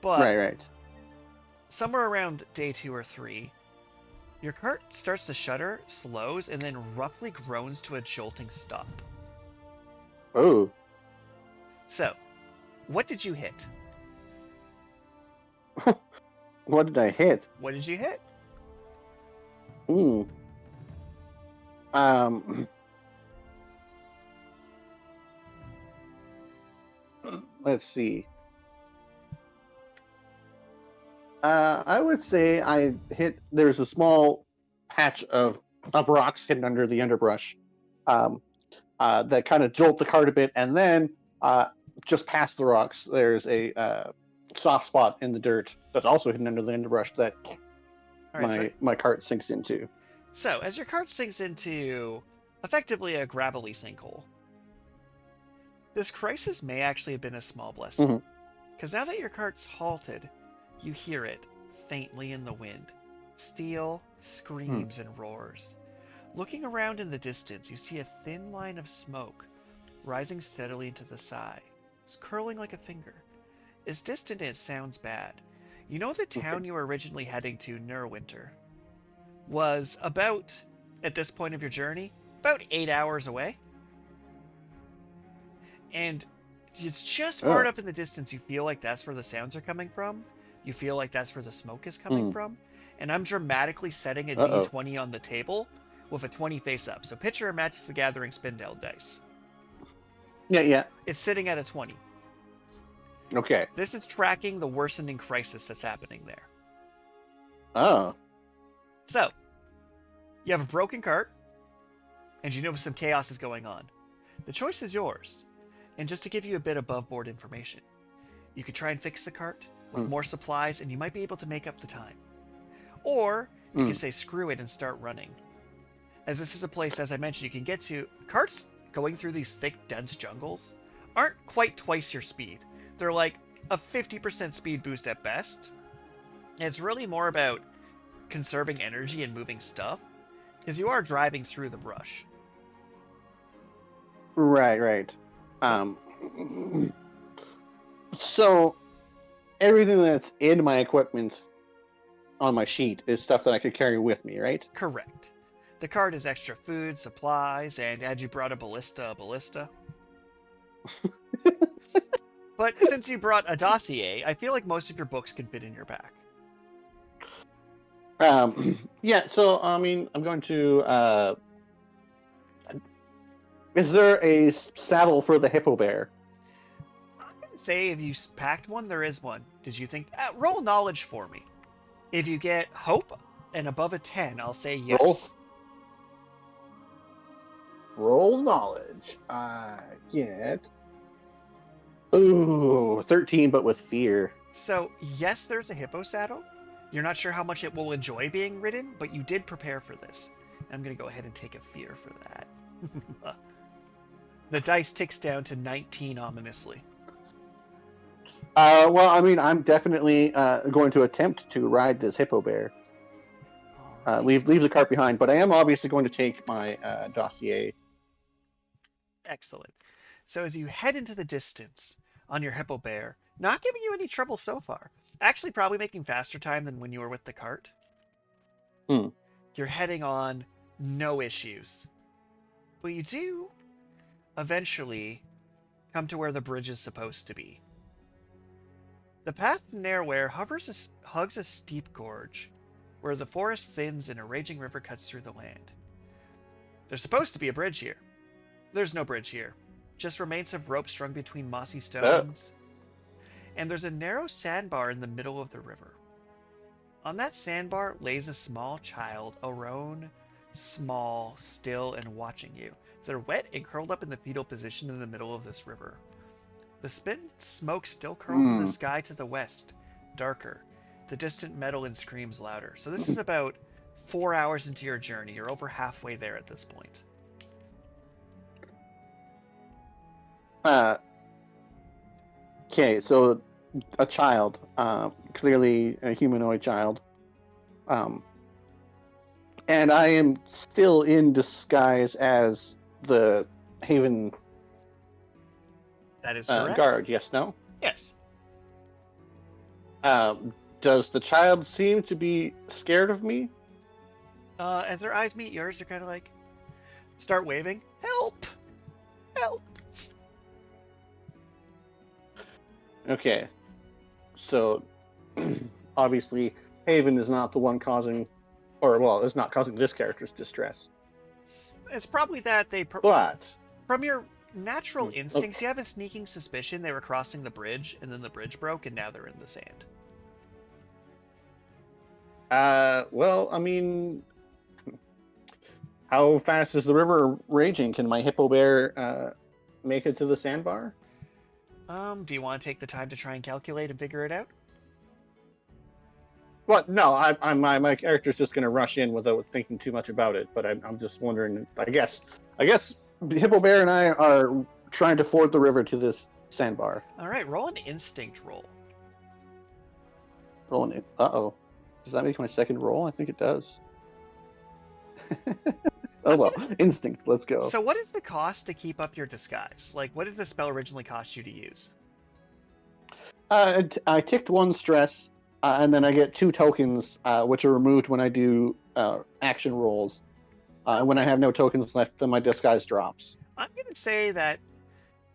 But
right.
Somewhere around day 2 or 3, your cart starts to shudder, slows, and then roughly groans to a jolting stop.
Oh.
So, what did you hit?
What did I hit?
What did you hit?
Let's see. I would say I hit. There's a small patch of rocks hidden under the underbrush that kind of jolt the cart a bit, and then just past the rocks, there's a soft spot in the dirt that's also hidden under the underbrush that my cart sinks into.
So, as your cart sinks into effectively a gravelly sinkhole, this crisis may actually have been a small blessing. Because now that your cart's halted, you hear it faintly in the wind. Steel screams and roars. Looking around in the distance, you see a thin line of smoke rising steadily into the sky. It's curling like a finger. It's distant and it sounds bad. You know the town you were originally heading to, Nernwihr, was about, at this point of your journey, about 8 hours away. And it's just far enough in the distance you feel like that's where the sounds are coming from. You feel like that's where the smoke is coming from. And I'm dramatically setting a D20 on the table with a 20 face up. So picture a Magic the Gathering Spindale dice.
Yeah.
It's sitting at a 20.
Okay.
This is tracking the worsening crisis that's happening there.
Oh.
So, you have a broken cart, and you know some chaos is going on. The choice is yours. And just to give you a bit above board information, you could try and fix the cart with more supplies, and you might be able to make up the time. Or you can say screw it and start running. As this is a place, as I mentioned, you can get to. Carts going through these thick, dense jungles aren't quite twice your speed. They're like a 50% speed boost at best. And it's really more about conserving energy and moving stuff, because you are driving through the brush.
Right. So everything that's in my equipment on my sheet is stuff that I could carry with me, right?
Correct. The cart is extra food, supplies, and had you brought a ballista. But since you brought a dossier, I feel like most of your books can fit in your back.
Yeah, so, I mean, I'm going to, is there a saddle for the Hippobear?
I'm going to say if you packed one, there is one. Did you think... roll knowledge for me. If you get hope and above a 10, I'll say yes.
Roll knowledge. I get... Ooh, 13, but with fear.
So, yes, there's a hippo saddle. You're not sure how much it will enjoy being ridden, but you did prepare for this. I'm going to go ahead and take a fear for that. The dice ticks down to 19 ominously.
Well, I mean, I'm definitely going to attempt to ride this Hippobear. Right. Leave the cart behind, but I am obviously going to take my dossier.
Excellent. So as you head into the distance on your Hippobear, not giving you any trouble so far. Actually, probably making faster time than when you were with the cart. You're heading on, no issues. But you do eventually come to where the bridge is supposed to be. The path to Nernwihr hugs a steep gorge, where the forest thins and a raging river cuts through the land. There's supposed to be a bridge here. There's no bridge here. Just remains of rope strung between mossy stones. And there's a narrow sandbar in the middle of the river. On that sandbar lays a small child, alone, small, still, and watching you. They're wet and curled up in the fetal position in the middle of this river. The spent smoke still curls in the sky to the west, darker. The distant metal and screams louder. So this is about 4 hours into your journey. You're over halfway there at this point.
Okay, so a child, clearly a humanoid child. And I am still in disguise as the Haven
that is correct.
Guard, yes, no?
Yes.
Does the child seem to be scared of me?
As their eyes meet yours, they're kind of like, start waving. Help! Help!
Okay. So, obviously, Haven is not the one causing, is not causing this character's distress.
It's probably that they...
But...
From your natural instincts, you have a sneaking suspicion they were crossing the bridge, and then the bridge broke, and now they're in the sand.
Well, I mean... How fast is the river raging? Can my Hippobear make it to the sandbar?
Do you want to take the time to try and calculate and figure it out?
Well, no, my character's just going to rush in without thinking too much about it. But I'm just wondering. I guess Hippobear and I are trying to ford the river to this sandbar.
All right, roll an instinct roll.
Roll an. Does that make my second roll? I think it does. Oh well, instinct. Let's go.
So, what is the cost to keep up your disguise? Like, what did the spell originally cost you to use?
I ticked one stress. and then I get 2 tokens, which are removed when I do action rolls. When I have no tokens left, then my disguise drops.
I'm going to say that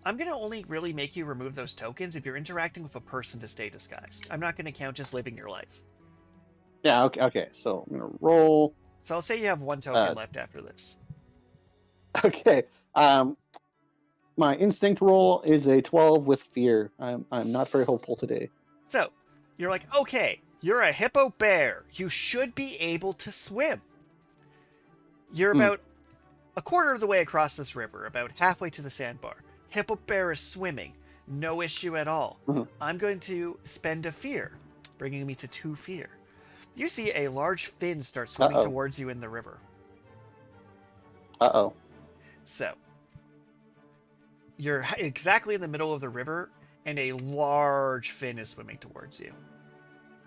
I'm going to only really make you remove those tokens if you're interacting with a person to stay disguised. I'm not going to count just living your life.
Yeah, okay. So I'm going to roll.
So I'll say you have 1 token left after this.
Okay. My instinct roll is a 12 with fear. I'm not very hopeful today.
So you're like, okay, you're a Hippobear. You should be able to swim. You're about a quarter of the way across this river, about halfway to the sandbar. Hippobear is swimming. No issue at all.
Mm-hmm.
I'm going to spend a fear, bringing me to 2 fear. You see a large fin start swimming towards you in the river.
Uh-oh.
So, you're exactly in the middle of the river, and a large fin is swimming towards you.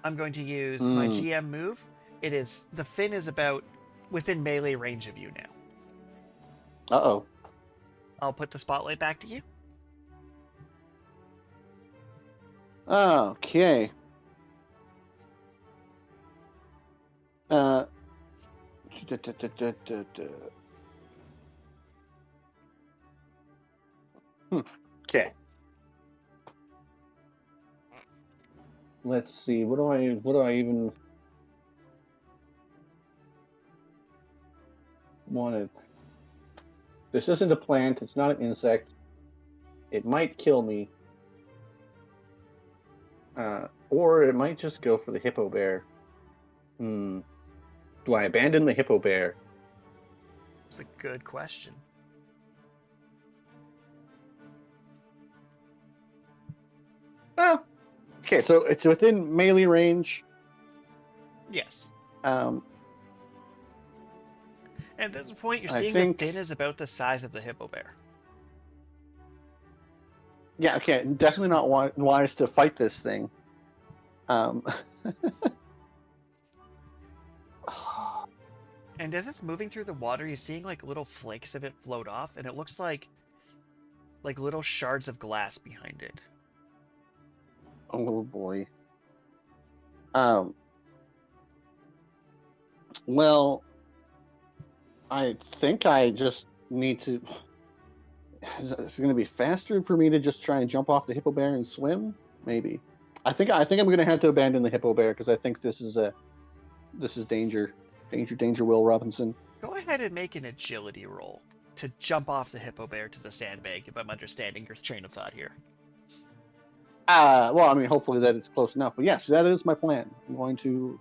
I'm going to use my GM move. The fin is about within melee range of you now.
Uh-oh.
I'll put the spotlight back to you.
Okay. Okay. Let's see. What do I even want to... This isn't a plant. It's not an insect. It might kill me. Or it might just go for the Hippobear. Do I abandon the Hippobear?
It's a good question.
Oh. Okay, so it's within melee range.
Yes.
And
at this point, you're seeing the fin is about the size of the Hippobear.
Yeah, okay, definitely not wise to fight this thing.
And as it's moving through the water, you're seeing like little flakes of it float off, and it looks like little shards of glass behind it.
Oh boy. Well, I think I just need to... Is it going to be faster for me to just try and jump off the Hippobear and swim? Maybe. I think I'm going to have to abandon the Hippobear because I think this is danger. Danger, Will Robinson.
Go ahead and make an agility roll to jump off the Hippobear to the sandbank, if I'm understanding your train of thought here.
Well, I mean, hopefully that it's close enough. But yes, that is my plan. I'm going to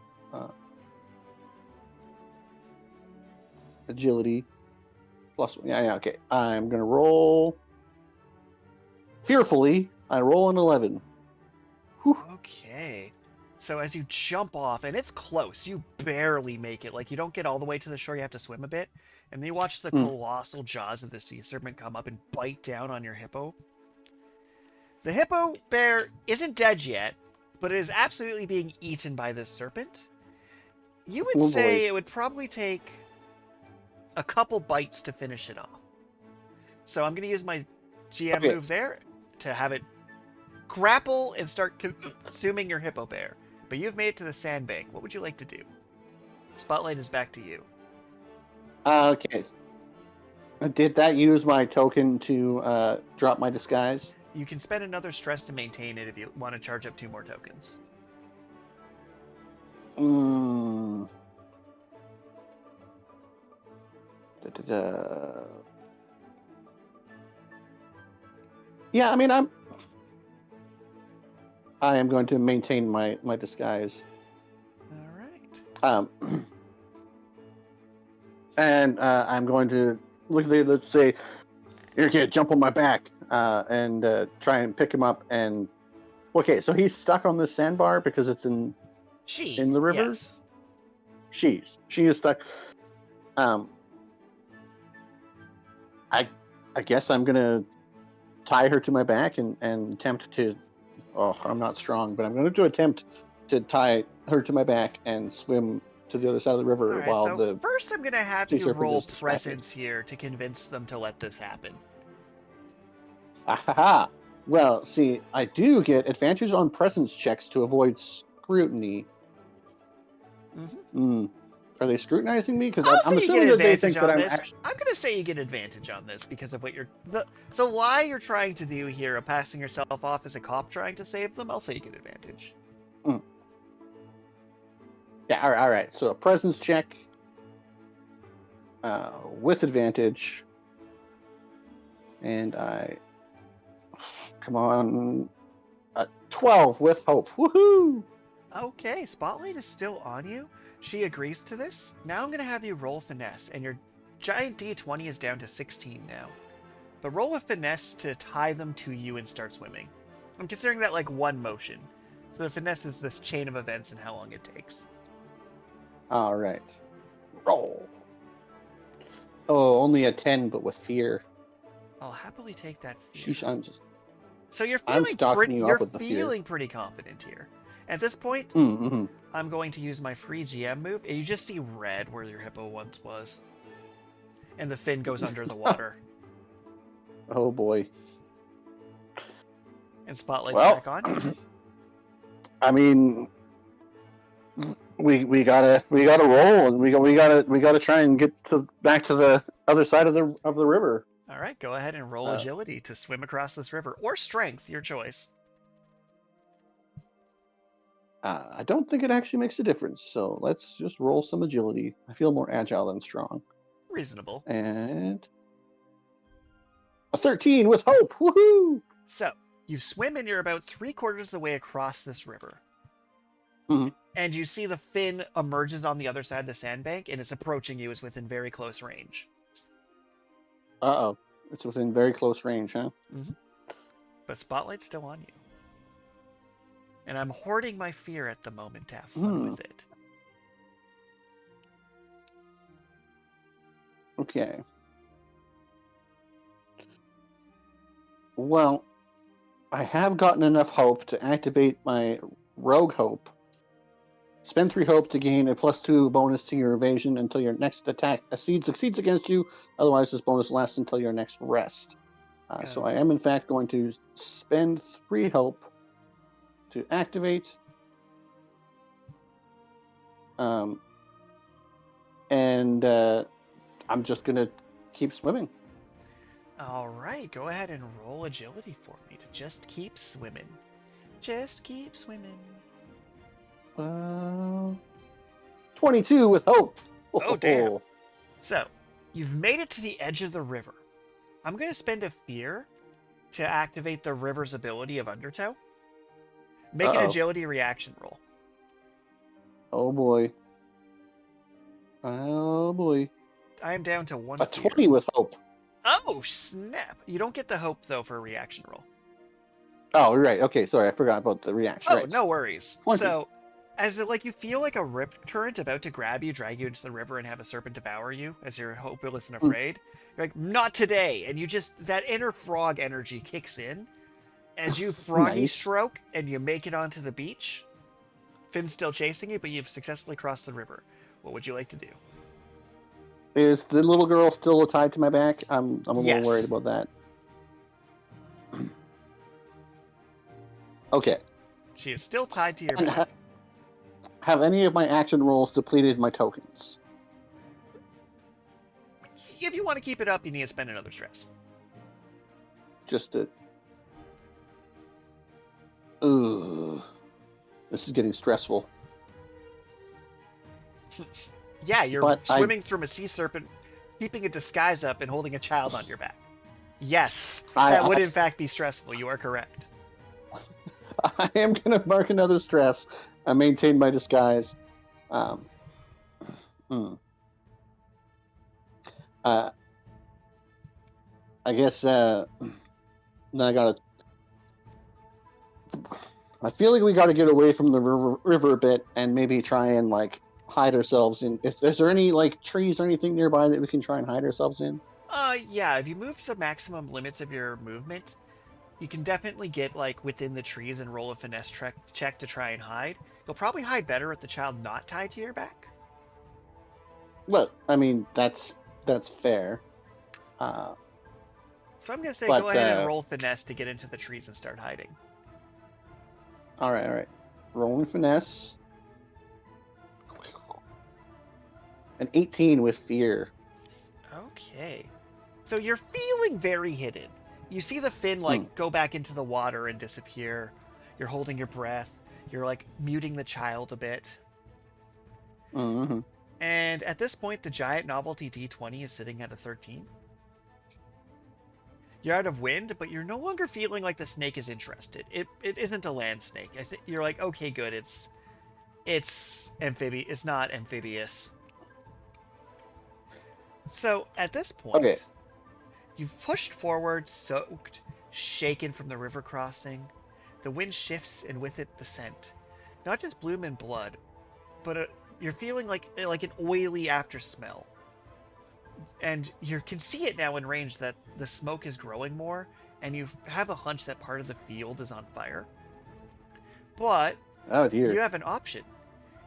agility plus one. Yeah, okay. I'm going to roll fearfully. I roll an 11. Whew.
Okay. So as you jump off, and it's close, you barely make it. Like, you don't get all the way to the shore, you have to swim a bit. And then you watch the colossal jaws of the sea serpent come up and bite down on your hippo. The Hippobear isn't dead yet, but it is absolutely being eaten by this serpent. You would say it would probably take a couple bites to finish it off. So I'm going to use my GM move there to have it grapple and start consuming your Hippobear. But you've made it to the sandbank. What would you like to do? Spotlight is back to you.
Okay. Did that use my token to drop my disguise?
You can spend another stress to maintain it if you want to charge up 2 more tokens.
Yeah, I mean, I am going to maintain my disguise.
All right.
And I'm going to let's say, here, kid, jump on my back, and try and pick him up. And okay, so he's stuck on this sandbar because it's in the river.
Yes.
She is stuck. I guess I'm gonna tie her to my back and attempt to. Oh, I'm not strong, but I'm going to attempt to tie her to my back and swim to the other side of the river while the...
First, I'm going to have you roll presence here to convince them to let this happen.
Ahaha! Well, see, I do get advantage on presence checks to avoid scrutiny.
Mm-hmm.
Are they scrutinizing me? Because
I'll
I'm
say you
assuming
get
that they
advantage
think that
on
I'm
this.
actually.
I'm gonna say you get advantage on this because of what the lie you're trying to do here of passing yourself off as a cop trying to save them. I'll say you get advantage.
Yeah, all right. So a presence check with advantage. And come on, 12 with hope. Woohoo!
Okay, Spotlight is still on you. She agrees to this. Now I'm gonna have you roll finesse, and your giant D20 is down to 16 now. But roll with finesse to tie them to you and start swimming. I'm considering that like one motion. So the finesse is this chain of events and how long it takes.
All right. Roll. Oh, only a 10, but with fear.
I'll happily take that fear.
Sheesh,
So you're
I'm
feeling
stalking
pretty.
you
You're
up with the fear.
feeling pretty confident here. At this point,
Mm-hmm.
I'm going to use my free GM move, and you just see red where your hippo once was, and the fin goes under the water.
Oh boy.
And Spotlight's
Well,
back on.
I mean, we gotta roll, and we gotta try and get back to the other side of the river.
All right, go ahead and roll agility to swim across this river, or strength, your choice.
I don't think it actually makes a difference, so let's just roll some agility. I feel more agile than strong.
Reasonable.
And a 13 with hope. Woohoo!
So you swim and you're about 3/4 of the way across this river.
Mm-hmm.
And you see the fin emerges on the other side of the sandbank, and it's approaching you. Is within very close range.
Uh-oh. It's within very close range, huh?
Mm-hmm. But Spotlight's still on you. And I'm hoarding my fear at the moment to have fun with it.
Okay. Well, I have gotten enough hope to activate my rogue hope. Spend 3 hope to gain a +2 bonus to your evasion until your next attack succeeds against you. Otherwise, this bonus lasts until your next rest. So I am, in fact, going to spend 3 hope to activate. And I'm just going to keep swimming.
All right, go ahead and roll agility for me to just keep swimming. Just keep swimming.
22 with hope.
Oh, damn. So, you've made it to the edge of the river. I'm going to spend a fear to activate the river's ability of undertow. Make an agility reaction roll.
Oh, boy. Oh, boy.
I am down to 1
A
fear.
20 with hope.
Oh, snap. You don't get the hope, though, for a reaction roll.
Oh, right. Okay, sorry. I forgot about the reaction.
Oh,
right.
no worries.
20.
So, as it, like, you feel like a rip current about to grab you, drag you into the river, and have a serpent devour you, as you're hopeless and afraid, you're like, not today! And you just, that inner frog energy kicks in, as you froggy stroke, and you make it onto the beach. Finn's still chasing you, but you've successfully crossed the river. What would you like to do?
Is the little girl still tied to my back? I'm a little
Yes.
worried about that. Okay.
She is still tied to your back.
Have any of my action rolls depleted my tokens?
If you want to keep it up, you need to spend another stress.
Just a... Ugh. This is getting stressful.
Yeah, you're swimming through a sea serpent, keeping a disguise up, and holding a child on your back. Yes, that would in fact be stressful. You are correct.
I am going to mark another stress. I maintain my disguise. I guess then I gotta. I feel like we got to get away from the river a bit and maybe try and like hide ourselves in. Is there any like trees or anything nearby that we can try and hide ourselves in?
Yeah. If you move to the maximum limits of your movement, you can definitely get like within the trees and roll a finesse check to try and hide. You'll probably hide better with the child not tied to your back.
Well, I mean that's fair.
So I'm gonna say go ahead and roll finesse to get into the trees and start hiding.
All right. rolling finesse. An 18 with fear.
Okay. So you're feeling very hidden. You see the fin go back into the water and disappear. You're holding your breath. You're like muting the child a bit.
Mm-hmm.
And at this point, the giant novelty D20 is sitting at a 13. You're out of wind, but you're no longer feeling like the snake is interested. It isn't a land snake. I think you're like, okay, good. It's amphibious. It's not amphibious. So at this point, you've pushed forward, soaked, shaken from the river crossing. The wind shifts, and with it, the scent. Not just bloom and blood, but you're feeling like an oily after smell. And you can see it now in range that the smoke is growing more, and you have a hunch that part of the field is on fire. But
oh dear,
you have an option.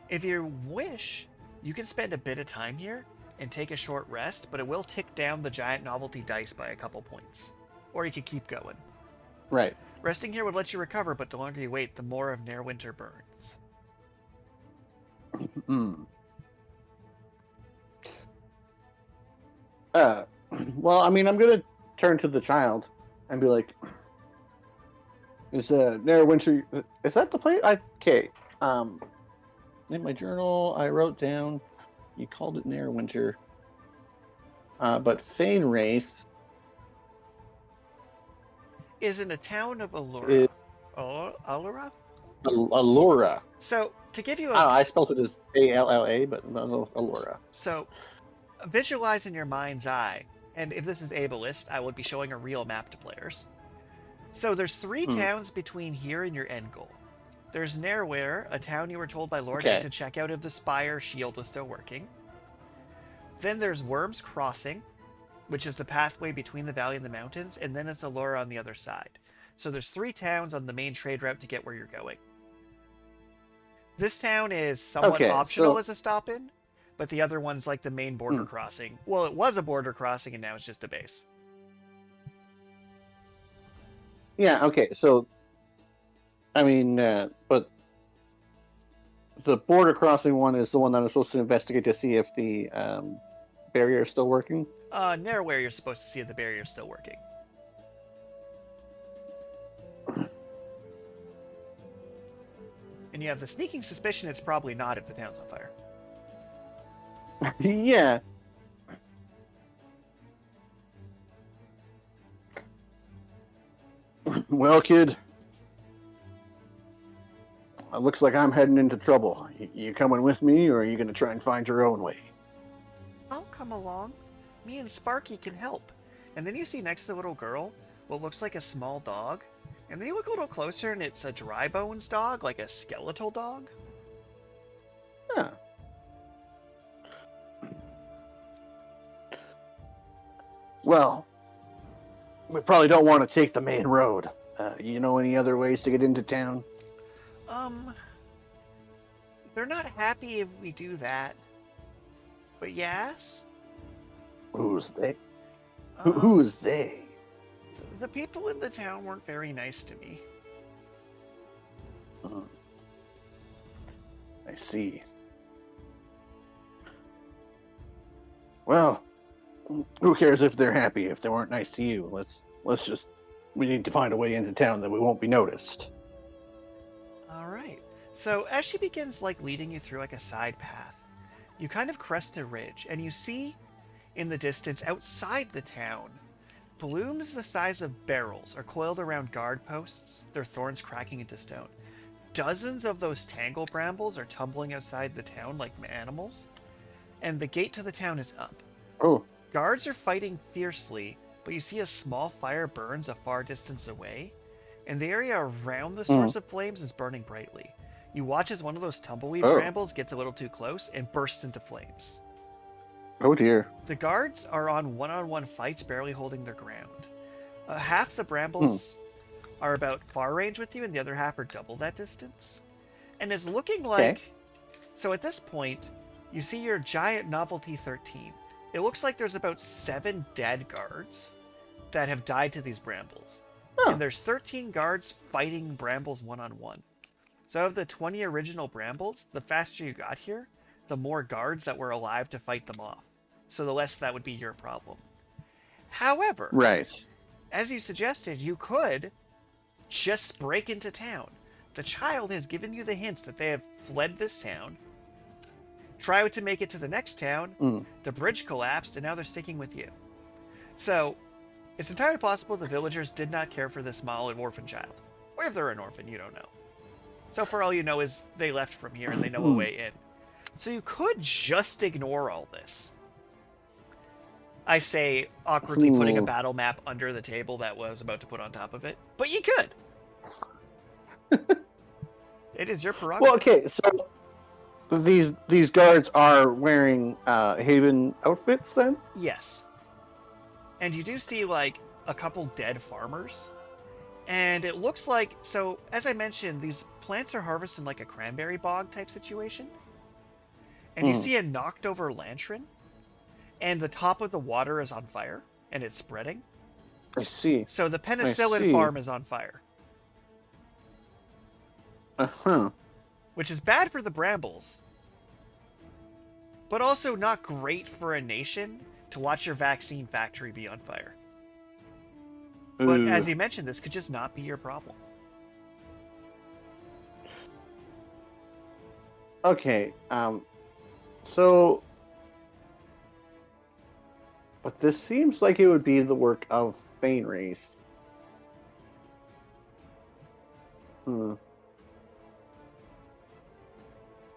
If you wish, you can spend a bit of time here and take a short rest, but it will tick down the giant novelty dice by a couple points. Or you could keep going.
Right.
Resting here would let you recover, but the longer you wait, the more of Nernwihr burns.
Well, I mean, I'm gonna turn to the child and be like, "Is Nernwihr? Is that the place?" Okay. In my journal, I wrote down. You called it Nernwihr. But Fane Wraith
is in the town of Allura. Allura?
Allura.
So, to give you
I spelled it as A-L-L-A, but Allura.
So, visualize in your mind's eye, and if this is ableist, I would be showing a real map to players. So, there's 3 towns between here and your end goal. There's Nernwihr, a town you were told by Lord Ed to check out if the Spire shield was still working. Then there's Worm's Crossing, which is the pathway between the valley and the mountains, and then it's Allura on the other side. So there's 3 towns on the main trade route to get where you're going. This town is somewhat optional as a stop-in, but the other one's like the main border crossing. Well, it was a border crossing, and now it's just a base.
Yeah, okay, so, I mean, but the border crossing one is the one that I'm supposed to investigate to see if the barrier is still working?
Nernwihr, you're supposed to see if the barrier is still working. And you have the sneaking suspicion it's probably not if the town's on fire.
Yeah. Well, kid, it looks like I'm heading into trouble. You coming with me, or are you going to try and find your own way?
I'll come along. Me and Sparky can help. And then you see next to the little girl what looks like a small dog. And then you look a little closer, and it's a dry bones dog, like a skeletal dog.
Huh. Well, we probably don't want to take the main road. You know any other ways to get into town?
They're not happy if we do that. But yes?
Who's they? Who's they?
The people in the town weren't very nice to me.
I see. Well, who cares if they're happy if they weren't nice to you? We need to find a way into town that we won't be noticed.
All right. So as she begins leading you through a side path, you kind of crest a ridge, and you see in the distance outside the town, blooms the size of barrels are coiled around guard posts, their thorns cracking into stone. Dozens of those tangle brambles are tumbling outside the town like animals, and the gate to the town is up.
Oh.
Guards are fighting fiercely, but you see a small fire burns a far distance away, and the area around the source of flames is burning brightly. You watch as one of those tumbleweed brambles gets a little too close and bursts into flames.
Oh dear.
The guards are on one-on-one fights, barely holding their ground. Half the brambles are about far range with you, and the other half are double that distance. And it's looking like... So at this point, you see your giant novelty 13. It looks like there's about 7 dead guards that have died to these brambles. And there's 13 guards fighting brambles one-on-one. So of the 20 original brambles, the faster you got here, the more guards that were alive to fight them off. So the less that would be your problem. However,
Right.
as you suggested, you could just break into town. The child has given you the hints that they have fled this town. Try to make it to the next town. The bridge collapsed, and now they're sticking with you. So, it's entirely possible the villagers did not care for this small orphan child. Or if they're an orphan, you don't know. So for all you know is they left from here and they know a way in. So you could just ignore all this. I say, awkwardly putting a battle map under the table that was about to put on top of it. But you could! It is your prerogative.
Well, okay, so these guards are wearing Haven outfits then?
Yes. And you do see, like, a couple dead farmers. And it looks like, so, as I mentioned, these plants are harvested in like a cranberry bog type situation. And you see a knocked over lantern. And the top of the water is on fire. And it's spreading.
I see.
So the penicillin farm is on fire.
Uh-huh.
Which is bad for the brambles. But also not great for a nation to watch your vaccine factory be on fire. But as you mentioned, this could just not be your problem.
Okay, so... But this seems like it would be the work of Fainwraith. But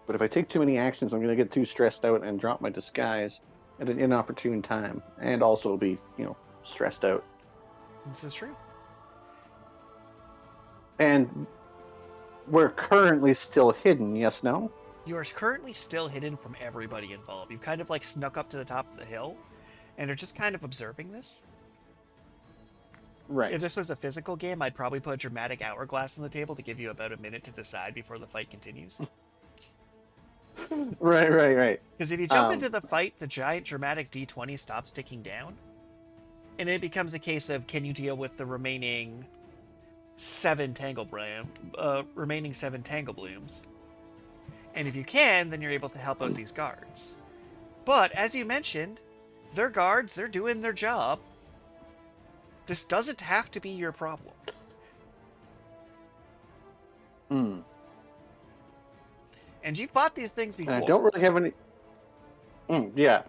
if I take too many actions, I'm going to get too stressed out and drop my disguise at an inopportune time. And also be, stressed out.
This is true.
And we're currently still hidden, yes, no?
You are currently still hidden from everybody involved. You kind of like snuck up to the top of the hill and are just kind of observing this.
Right.
If this was a physical game, I'd probably put a dramatic hourglass on the table to give you about a minute to decide before the fight continues.
Right.
Because if you jump into the fight, the giant dramatic D20 stops ticking down. And it becomes a case of, can you deal with the remaining 7 tangle blooms? And if you can, then you're able to help out these guards. But, as you mentioned, they're guards, they're doing their job. This doesn't have to be your problem. And you've fought these things before.
And I don't really have any... yeah.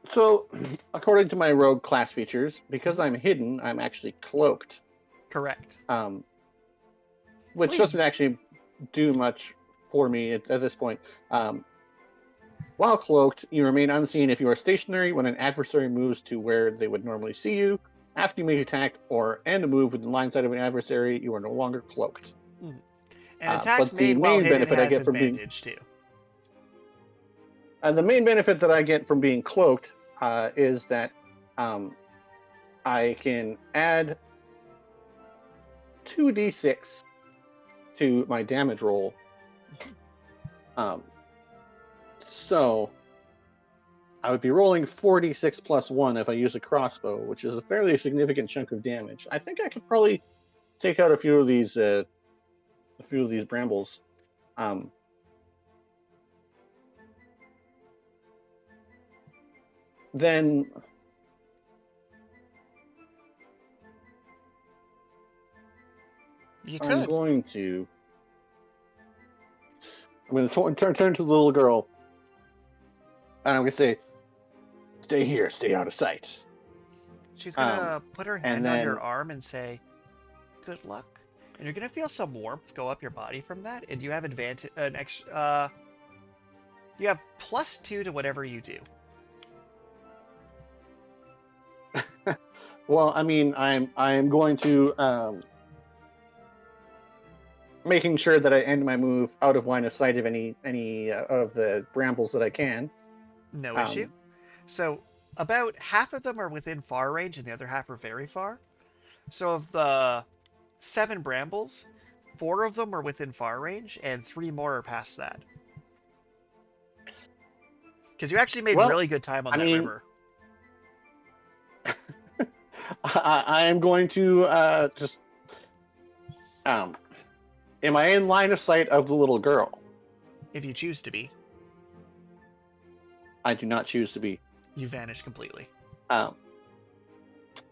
So, according to my rogue class features, because I'm hidden, I'm actually cloaked.
Correct.
Which doesn't actually do much for me at this point. While cloaked, you remain unseen if you are stationary when an adversary moves to where they would normally see you. After you make attack or end a move within line sight of an adversary, you are no longer cloaked.
And attacks made while hidden has advantage too.
And the main benefit that I get from being cloaked is that I can add 2d6 to my damage roll. So I would be rolling 4d6 plus 1 if I use a crossbow, which is a fairly significant chunk of damage. I think I could probably take out a few of these brambles. Then I'm going to turn to the little girl, and I'm going to say, "Stay here, stay out of sight."
She's going to put her hand on your arm and say, "Good luck." And you're going to feel some warmth go up your body from that, and you have advantage. You have +2 to whatever you do.
Well, I mean, I'm going to making sure that I end my move out of line of sight of any of the brambles that I can.
No issue. So about half of them are within far range, and the other half are very far. So of the 7 brambles, 4 of them are within far range, and 3 more are past that. Because you actually made really good time on that river.
I am going to just. Am I in line of sight of the little girl?
If you choose to be,
I do not choose to be.
you vanish completely.
Well,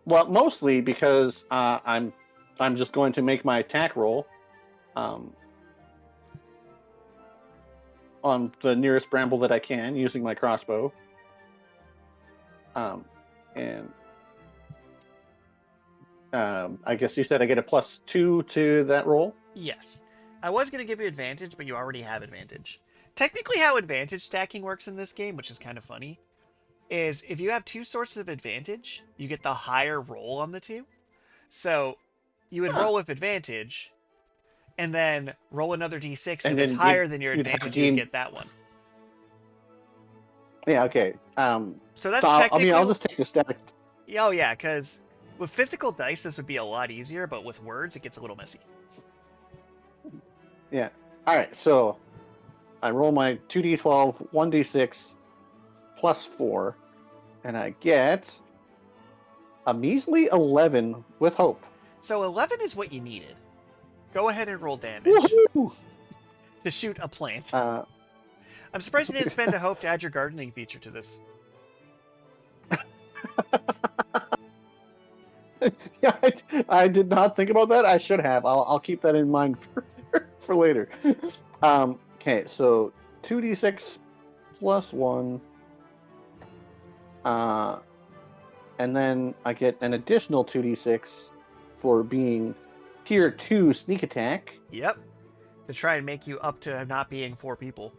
mostly because I'm just going to make my attack roll on the nearest bramble that I can using my crossbow. And I guess you said I get a +2 to that roll?
Yes. I was going to give you advantage, but you already have advantage. Technically, how advantage stacking works in this game, which is kind of funny, is if you have two sources of advantage, you get the higher roll on the two. So you would roll with advantage, and then roll another d6, and if it's higher than your advantage, you'd get that one.
Yeah, okay.
So that's technically...
I'll just take the stack.
Oh, yeah, because with physical dice, this would be a lot easier, but with words, it gets a little messy.
Yeah. All right, so I roll my 2d12, 1d6, +4, and I get a measly 11 with hope.
So 11 is what you needed. Go ahead and roll damage.
Woohoo!
To shoot a plant. I'm surprised you didn't spend a hope to add your gardening feature to this.
Yeah, I did not think about that. I should have. I'll keep that in mind for later. Okay, so 2d6 +1. And then I get an additional 2d6 for being tier 2 sneak attack.
Yep. To try and make you up to not being 4 people.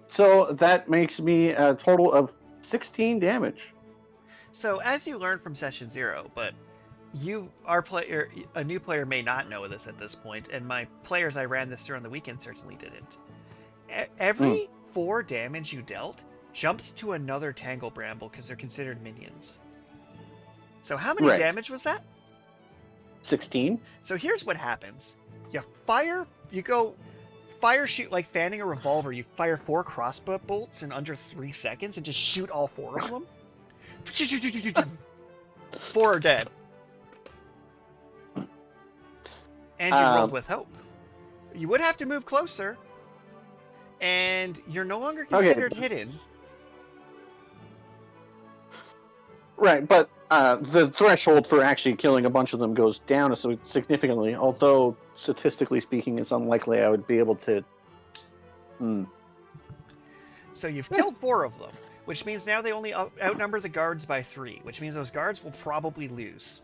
So that makes me a total of 16 damage.
So as you learned from session 0, but a new player may not know this at this point, and my players I ran this through on the weekend certainly didn't. Every 4 damage you dealt jumps to another tangle bramble because they're considered minions. So how many damage was that?
16.
So here's what happens. You go fire shoot like fanning a revolver. You fire 4 crossbow bolts in under 3 seconds and just shoot all 4 of them. 4 are dead. And you rolled with hope. You would have to move closer. And you're no longer considered hidden.
Right, but the threshold for actually killing a bunch of them goes down significantly, although statistically speaking, it's unlikely I would be able to...
So you've killed 4 of them, which means now they only outnumber the guards by 3, which means those guards will probably lose.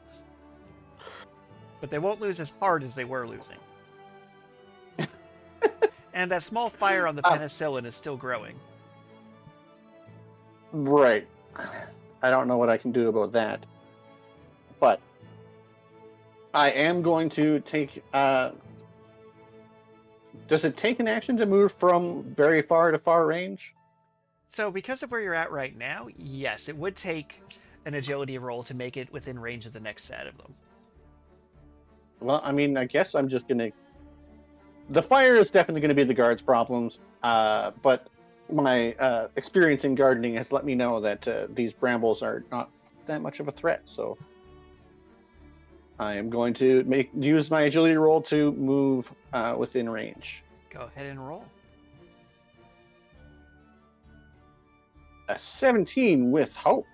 But they won't lose as hard as they were losing. And that small fire on the penicillin is still growing.
Right. I don't know what I can do about that. But I am going to take... does it take an action to move from very far to far range?
So because of where you're at right now, yes, it would take an agility roll to make it within range of the next set of them.
Well, I mean, I guess I'm just going to... The fire is definitely going to be the guard's problems, but my experience in gardening has let me know that these brambles are not that much of a threat, so I am going to use my agility roll to move within range.
Go ahead and roll.
A 17 with hope.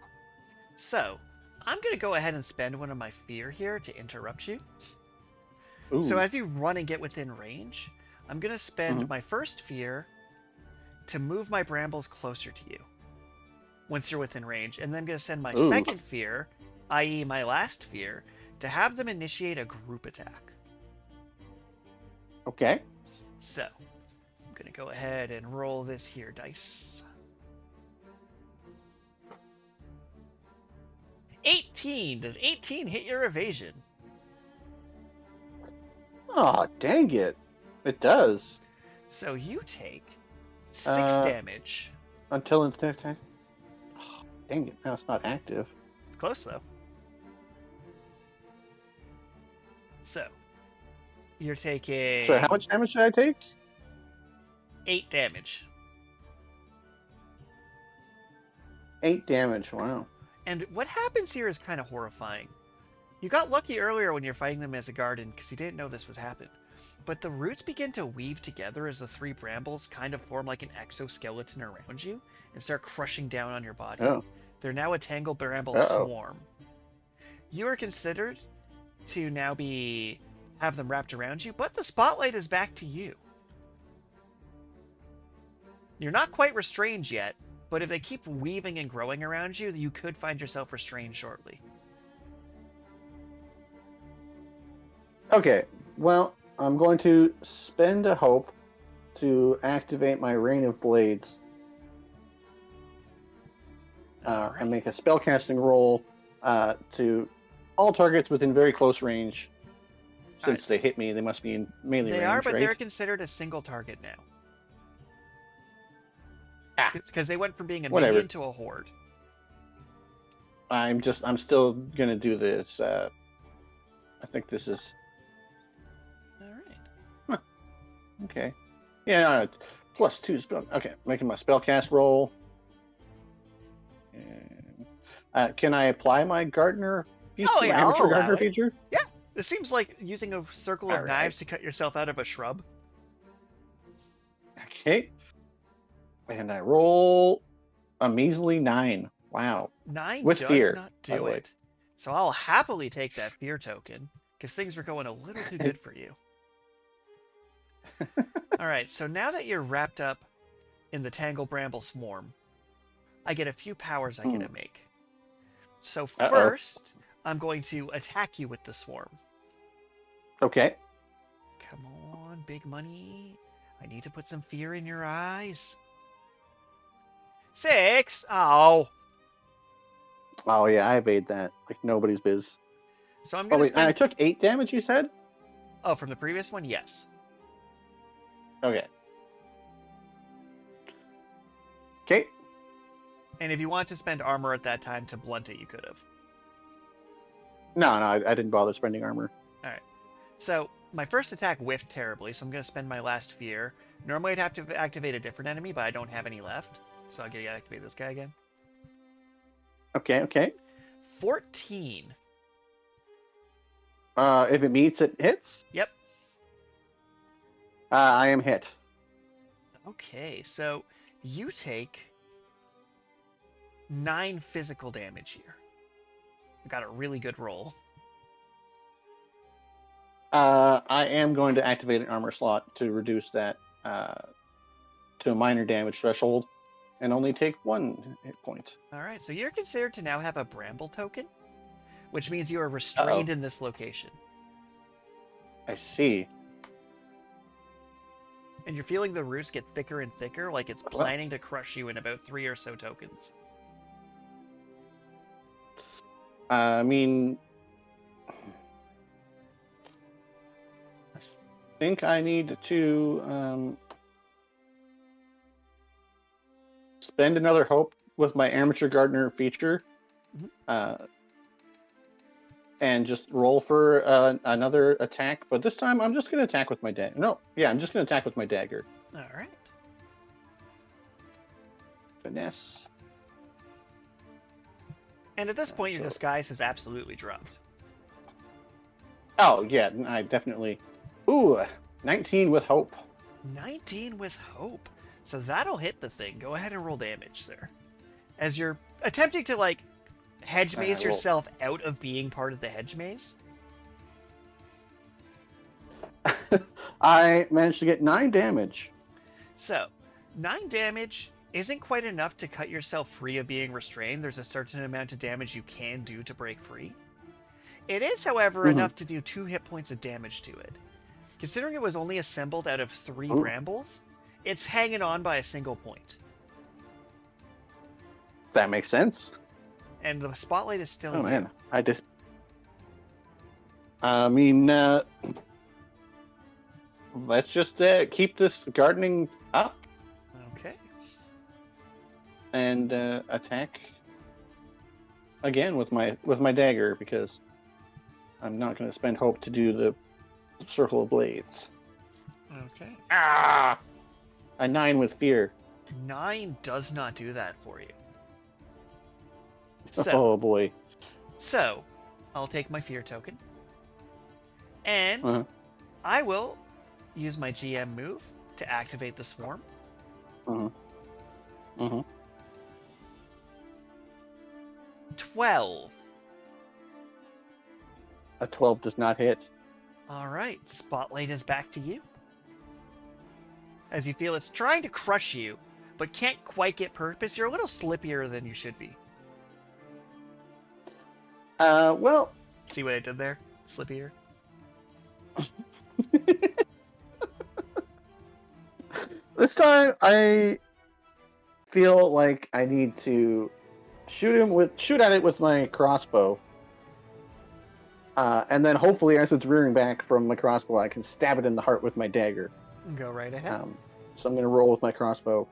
So, I'm going to go ahead and spend one of my fear here to interrupt you.
Ooh.
So as you run and get within range, I'm going to spend my first fear to move my brambles closer to you once you're within range, and then I'm going to send my second fear, i.e. my last fear, to have them initiate a group attack.
Okay.
So, I'm going to go ahead and roll this here dice. 18! Does 18 hit your evasion?
Oh, dang it. It does.
So you take 6 damage.
Until it's next time. Oh, dang it. Now it's not active.
It's close, though. So, you're taking...
So how much damage should I take?
8 damage.
8 damage, wow.
And what happens here is kind of horrifying. You got lucky earlier when you're fighting them as a garden because you didn't know this would happen. But the roots begin to weave together as the 3 brambles kind of form like an exoskeleton around you and start crushing down on your body.
Oh.
They're now a tangle bramble swarm. You are considered to now have them wrapped around you, but the spotlight is back to you. You're not quite restrained yet, but if they keep weaving and growing around you, you could find yourself restrained shortly.
Okay, well, I'm going to spend a hope to activate my Rain of Blades. And make a spellcasting roll to all targets within very close range. Since they hit me, they must be in melee range,
They are, but
right?
they're considered a single target now. Because they went from being a minion to a horde.
I'm still gonna do this. I think this is.
Alright.
Huh. Okay. Yeah, +2 spell. Okay, making my spellcast roll. And, can I apply my gardener feature?
Oh, yeah,
my amateur
I'll allow
gardener
it.
feature?
Yeah, this seems like using a circle of knives to cut yourself out of a shrub.
Okay. And I roll a measly 9. Wow.
9
with
does
fear,
not
by
do
the way.
it. So I'll happily take that fear token, because things were going a little too good for you. Alright, so now that you're wrapped up in the Tangle Bramble Swarm, I get a few powers I get to make. So first, I'm going to attack you with the swarm.
Okay.
Come on, big money. I need to put some fear in your eyes. 6! Oh!
Oh, yeah, I evade that. Like nobody's biz.
So I'm going to spend...
I took 8 damage, you said?
Oh, from the previous one? Yes.
Okay. Okay.
And if you want to spend armor at that time to blunt it, you could have.
No, I didn't bother spending armor.
Alright. So, my first attack whiffed terribly, so I'm going to spend my last fear. Normally I'd have to activate a different enemy, but I don't have any left. So I'll get to activate this guy again.
Okay.
14.
If it meets, it hits?
Yep.
I am hit.
Okay, so you take 9 physical damage here. I got a really good roll.
I am going to activate an armor slot to reduce that to a minor damage threshold and only take 1 hit point.
Alright, so you're considered to now have a bramble token, which means you are restrained in this location.
I see.
And you're feeling the roots get thicker and thicker, like it's planning to crush you in about 3 or so tokens.
I mean, I think I need to spend another hope with my amateur gardener feature, and just roll for another attack. But this time, I'm just going to attack with my dagger. No, yeah, I'm just going to attack with my dagger.
All right.
Finesse.
And at this point, your disguise has absolutely dropped.
Oh, yeah, I definitely... Ooh, 19 with hope.
19 with hope. So that'll hit the thing. Go ahead and roll damage, sir. As you're attempting to, like, hedge maze yourself out of being part of the hedge maze.
I managed to get 9 damage.
So, 9 damage isn't quite enough to cut yourself free of being restrained. There's a certain amount of damage you can do to break free. It is, however, enough to do 2 hit points of damage to it. Considering it was only assembled out of 3 brambles, it's hanging on by a single point.
That makes sense.
And the spotlight is still
Oh, man. I did. I mean, let's just keep this gardening up.
Okay.
And attack again with my dagger, because I'm not going to spend hope to do the circle of blades.
Okay.
Ah! A 9 with fear.
9 does not do that for you. So,
Oh boy.
so I'll take my fear token, and
Uh-huh.
I will use my GM move to activate the swarm.
Uh-huh. Uh-huh.
12.
A 12 does not hit.
All right, spotlight is back to you. As you feel it's trying to crush you, but can't quite get purpose. You're a little slippier than you should be.
Well,
See what I did there? Slippier.
this time I feel like I need to shoot at it with my crossbow. And then hopefully as it's rearing back from my crossbow, I can stab it in the heart with my dagger.
Go right ahead.
So I'm going to roll with my crossbow,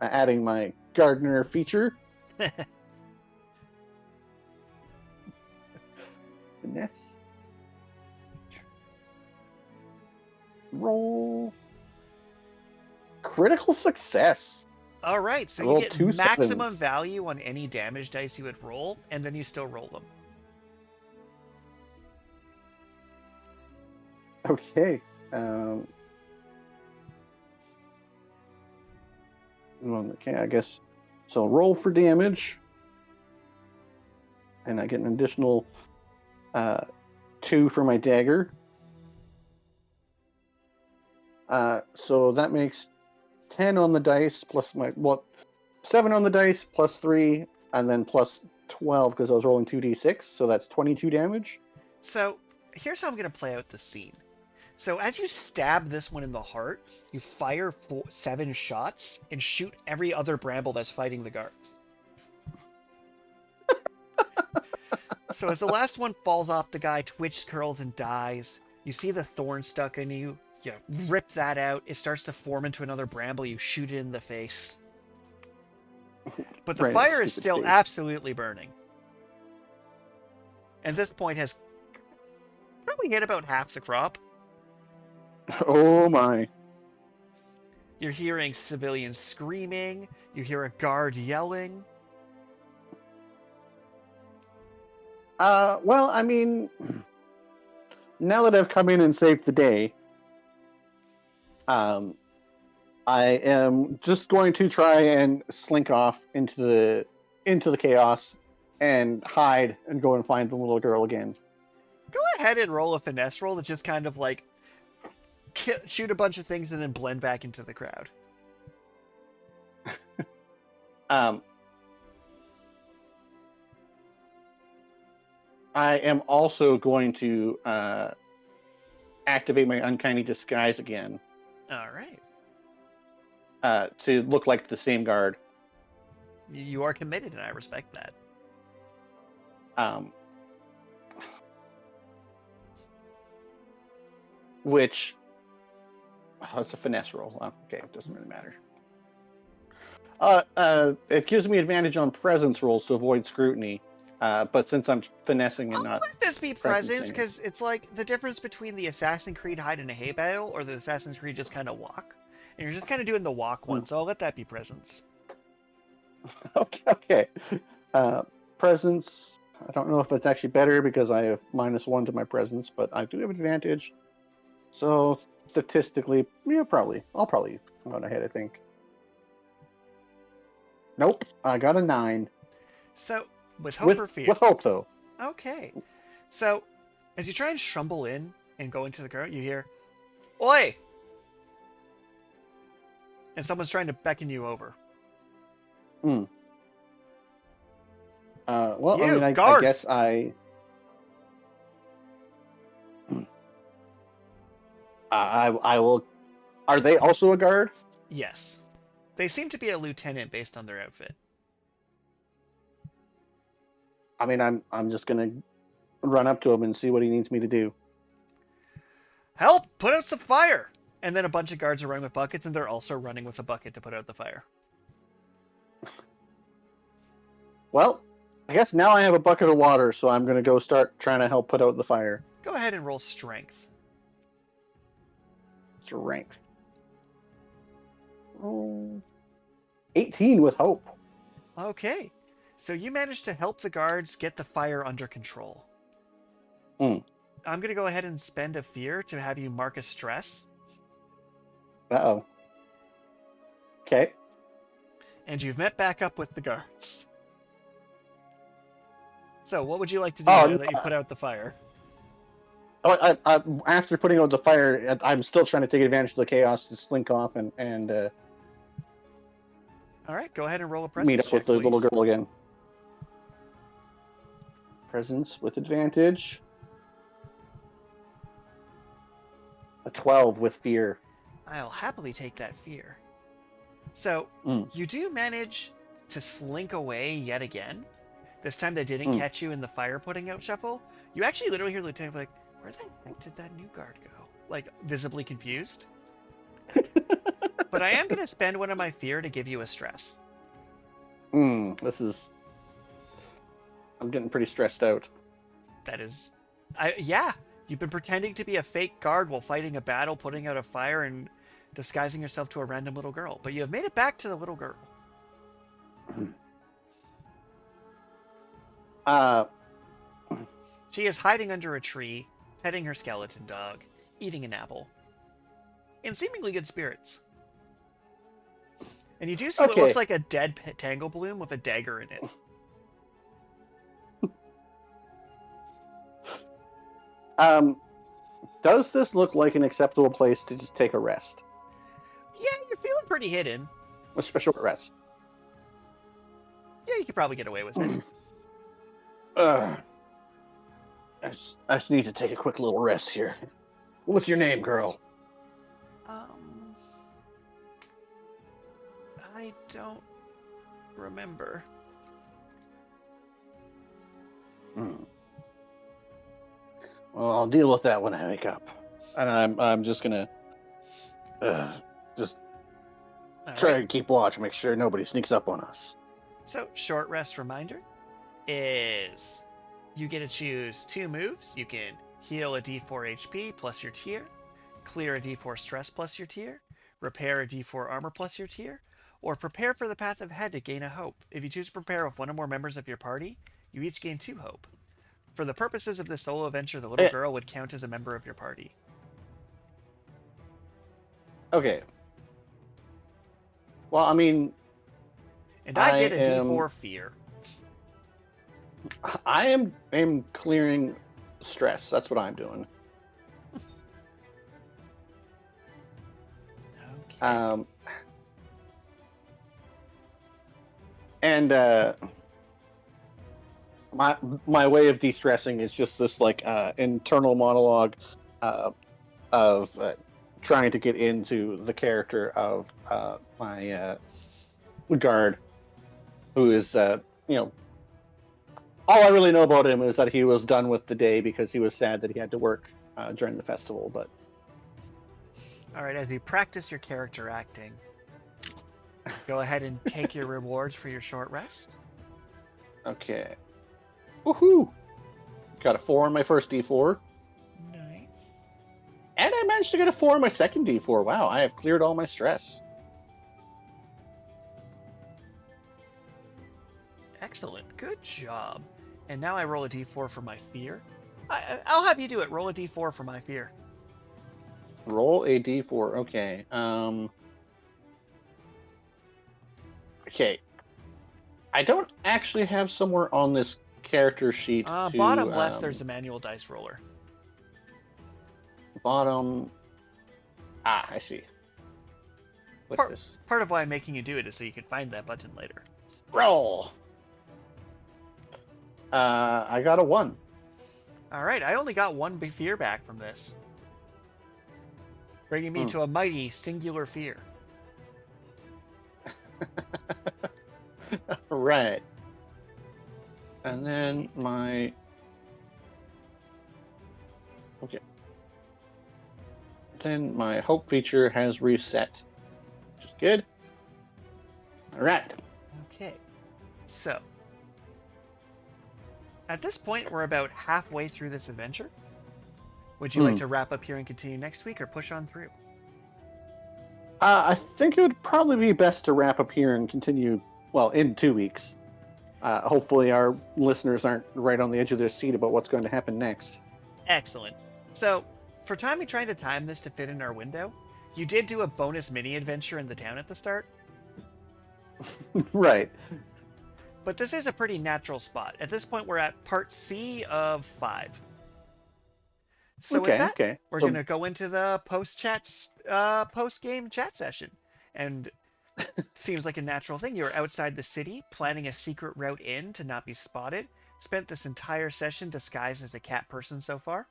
adding my gardener feature. Finesse. Roll. Critical success.
All right, so
I
you
rolled
get
2
maximum
sevens.
value on any damage dice you would roll, and then you still roll them.
Okay. Okay, I guess. So roll for damage. And I get an additional 2 for my dagger. So that makes 10 on the dice plus 7 on the dice plus 3, and then plus 12 because I was rolling 2d6. So that's 22 damage.
So here's how I'm going to play out the scene. So as you stab this one in the heart, you fire 7 shots and shoot every other bramble that's fighting the guards. So as the last one falls off, the guy twitches, curls, and dies. You see the thorn stuck in you. You rip that out. It starts to form into another bramble. You shoot it in the face. But the
Right,
fire is
stupid
still
face.
absolutely burning. And this point has probably hit about half the crop.
Oh my.
You're hearing civilians screaming. You hear a guard yelling.
Well, I mean, now that I've come in and saved the day, I am just going to try and slink off into the chaos and hide and go and find the little girl again.
Go ahead and roll a finesse roll to just kind of like shoot a bunch of things and then blend back into the crowd.
I am also going to activate my uncanny disguise again.
All right.
To look like the same guard.
You are committed, and I respect that.
Which it's a finesse roll. Okay, it doesn't really matter. It gives me advantage on presence rolls to avoid scrutiny. But since I'm finessing and not...
Let this be presence, because it's like the difference between the Assassin's Creed hide in a hay bale or the Assassin's Creed just kind of walk. And you're just kind of doing the walk one, so I'll let that be presence.
Okay. Presence, I don't know if it's actually better because I have -1 to my presence, but I do have advantage. So statistically, yeah, I'll probably come out ahead, I think. Nope, I got a 9.
So, with hope or fear?
With hope, though.
Okay. So, as you try and shumble in and go into the car, you hear, "Oi!" And someone's trying to beckon you over.
Well,
You,
I mean, I guess I will... Are they also a guard?
Yes. They seem to be a lieutenant based on their outfit.
I mean, I'm just gonna run up to him and see what he needs me to do.
Help! Put out some fire! And then a bunch of guards are running with buckets, and they're also running with a bucket to put out the fire.
Well, I guess now I have a bucket of water, so I'm gonna go start trying to help put out the fire.
Go ahead and roll strength.
Strength. 18 with hope.
Okay. So you managed to help the guards get the fire under control.
Mm.
I'm going to go ahead and spend a fear to have you mark a stress.
Uh-oh. Okay.
And you've met back up with the guards. So what would you like to do now that you put out the fire?
I, after putting out the fire, I'm still trying to take advantage of the chaos to slink off and
all right, go ahead and roll a presence
meet up
check,
with the
please.
little girl again. Presence with advantage. A 12 with fear.
I'll happily take that fear. So you do manage to slink away yet again. This time they didn't catch you in the fire putting out shuffle. You actually literally hear Lieutenant like, where the heck did that new guard go? Like, visibly confused. But I am going to spend one of my fear to give you a stress.
This is... I'm getting pretty stressed out.
That is... yeah, you've been pretending to be a fake guard while fighting a battle, putting out a fire, and disguising yourself to a random little girl. But you have made it back to the little girl. She is hiding under a tree, petting her skeleton dog, eating an apple, in seemingly good spirits. And you do see what looks like a dead tangle bloom with a dagger in it.
Does this look like an acceptable place to just take a rest?
Yeah, you're feeling pretty hidden.
A short rest.
Yeah, you could probably get away with it.
I just need to take a quick little rest here. What's your name, girl?
I don't remember.
Well, I'll deal with that when I wake up. And I'm just gonna try to keep watch, make sure nobody sneaks up on us.
So, short rest reminder is you get to choose 2 moves. You can heal a d4 HP plus your tier, clear a d4 stress plus your tier, repair a d4 armor plus your tier, or prepare for the path ahead to gain a hope. If you choose to prepare with one or more members of your party, you each gain 2 hope. For the purposes of this solo adventure, the little girl would count as a member of your party.
Okay. Well, I mean...
And I get a d4 fear.
I am clearing stress. That's what I'm doing.
Okay.
And my way of de-stressing is just this like internal monologue of trying to get into the character of my guard, who is all I really know about him is that he was done with the day because he was sad that he had to work during the festival. But
all right, as you practice your character acting, go ahead and take your rewards for your short rest.
Okay. Woohoo! Got a 4 on my first D4.
Nice.
And I managed to get a 4 on my second D4. Wow, I have cleared all my stress.
Excellent. Good job. And now I roll a d4 for my fear. I'll have you do it. Roll a d4 for my fear.
Roll a D4. Okay. Okay. I don't actually have somewhere on this character sheet to...
Bottom left, there's a manual dice roller.
Bottom... I see.
Part of why I'm making you do it is so you can find that button later.
Roll! I got a 1.
Alright, I only got 1 fear back from this. Bringing me to a mighty singular fear.
Right. And then my... Okay. Then my hope feature has reset, which is good. Alright.
Okay. So, at this point, we're about halfway through this adventure. Would you like to wrap up here and continue next week, or push on through?
I think it would probably be best to wrap up here and continue, well, in 2 weeks. Hopefully our listeners aren't right on the edge of their seat about what's going to happen next.
Excellent. So, for trying to time this to fit in our window, you did do a bonus mini adventure in the town at the start.
Right.
But this is a pretty natural spot. At this point, we're at part C of 5. So with that, we're going to go into the post-game chat session. And seems like a natural thing. You're outside the city, planning a secret route in to not be spotted. Spent this entire session disguised as a cat person so far.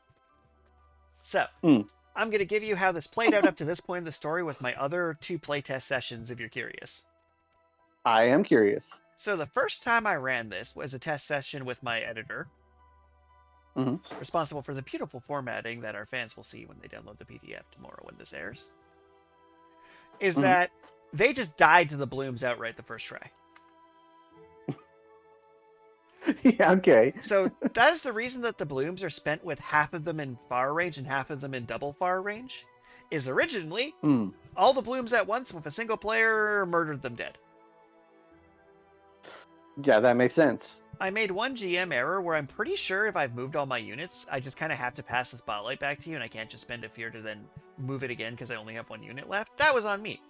So, I'm going to give you how this played out up to this point in the story with my other 2 playtest sessions, if you're curious.
I am curious.
So the first time I ran this was a test session with my editor, responsible for the beautiful formatting that our fans will see when they download the PDF tomorrow when this airs, is that they just died to the blooms outright the first try.
Yeah, okay.
So that is the reason that the blooms are spent with half of them in far range and half of them in double far range, is originally all the blooms at once with a single player murdered them dead.
Yeah, that makes sense.
I made one GM error where I'm pretty sure if I've moved all my units, I just kind of have to pass the spotlight back to you and I can't just spend a fear to then move it again because I only have 1 unit left. That was on me.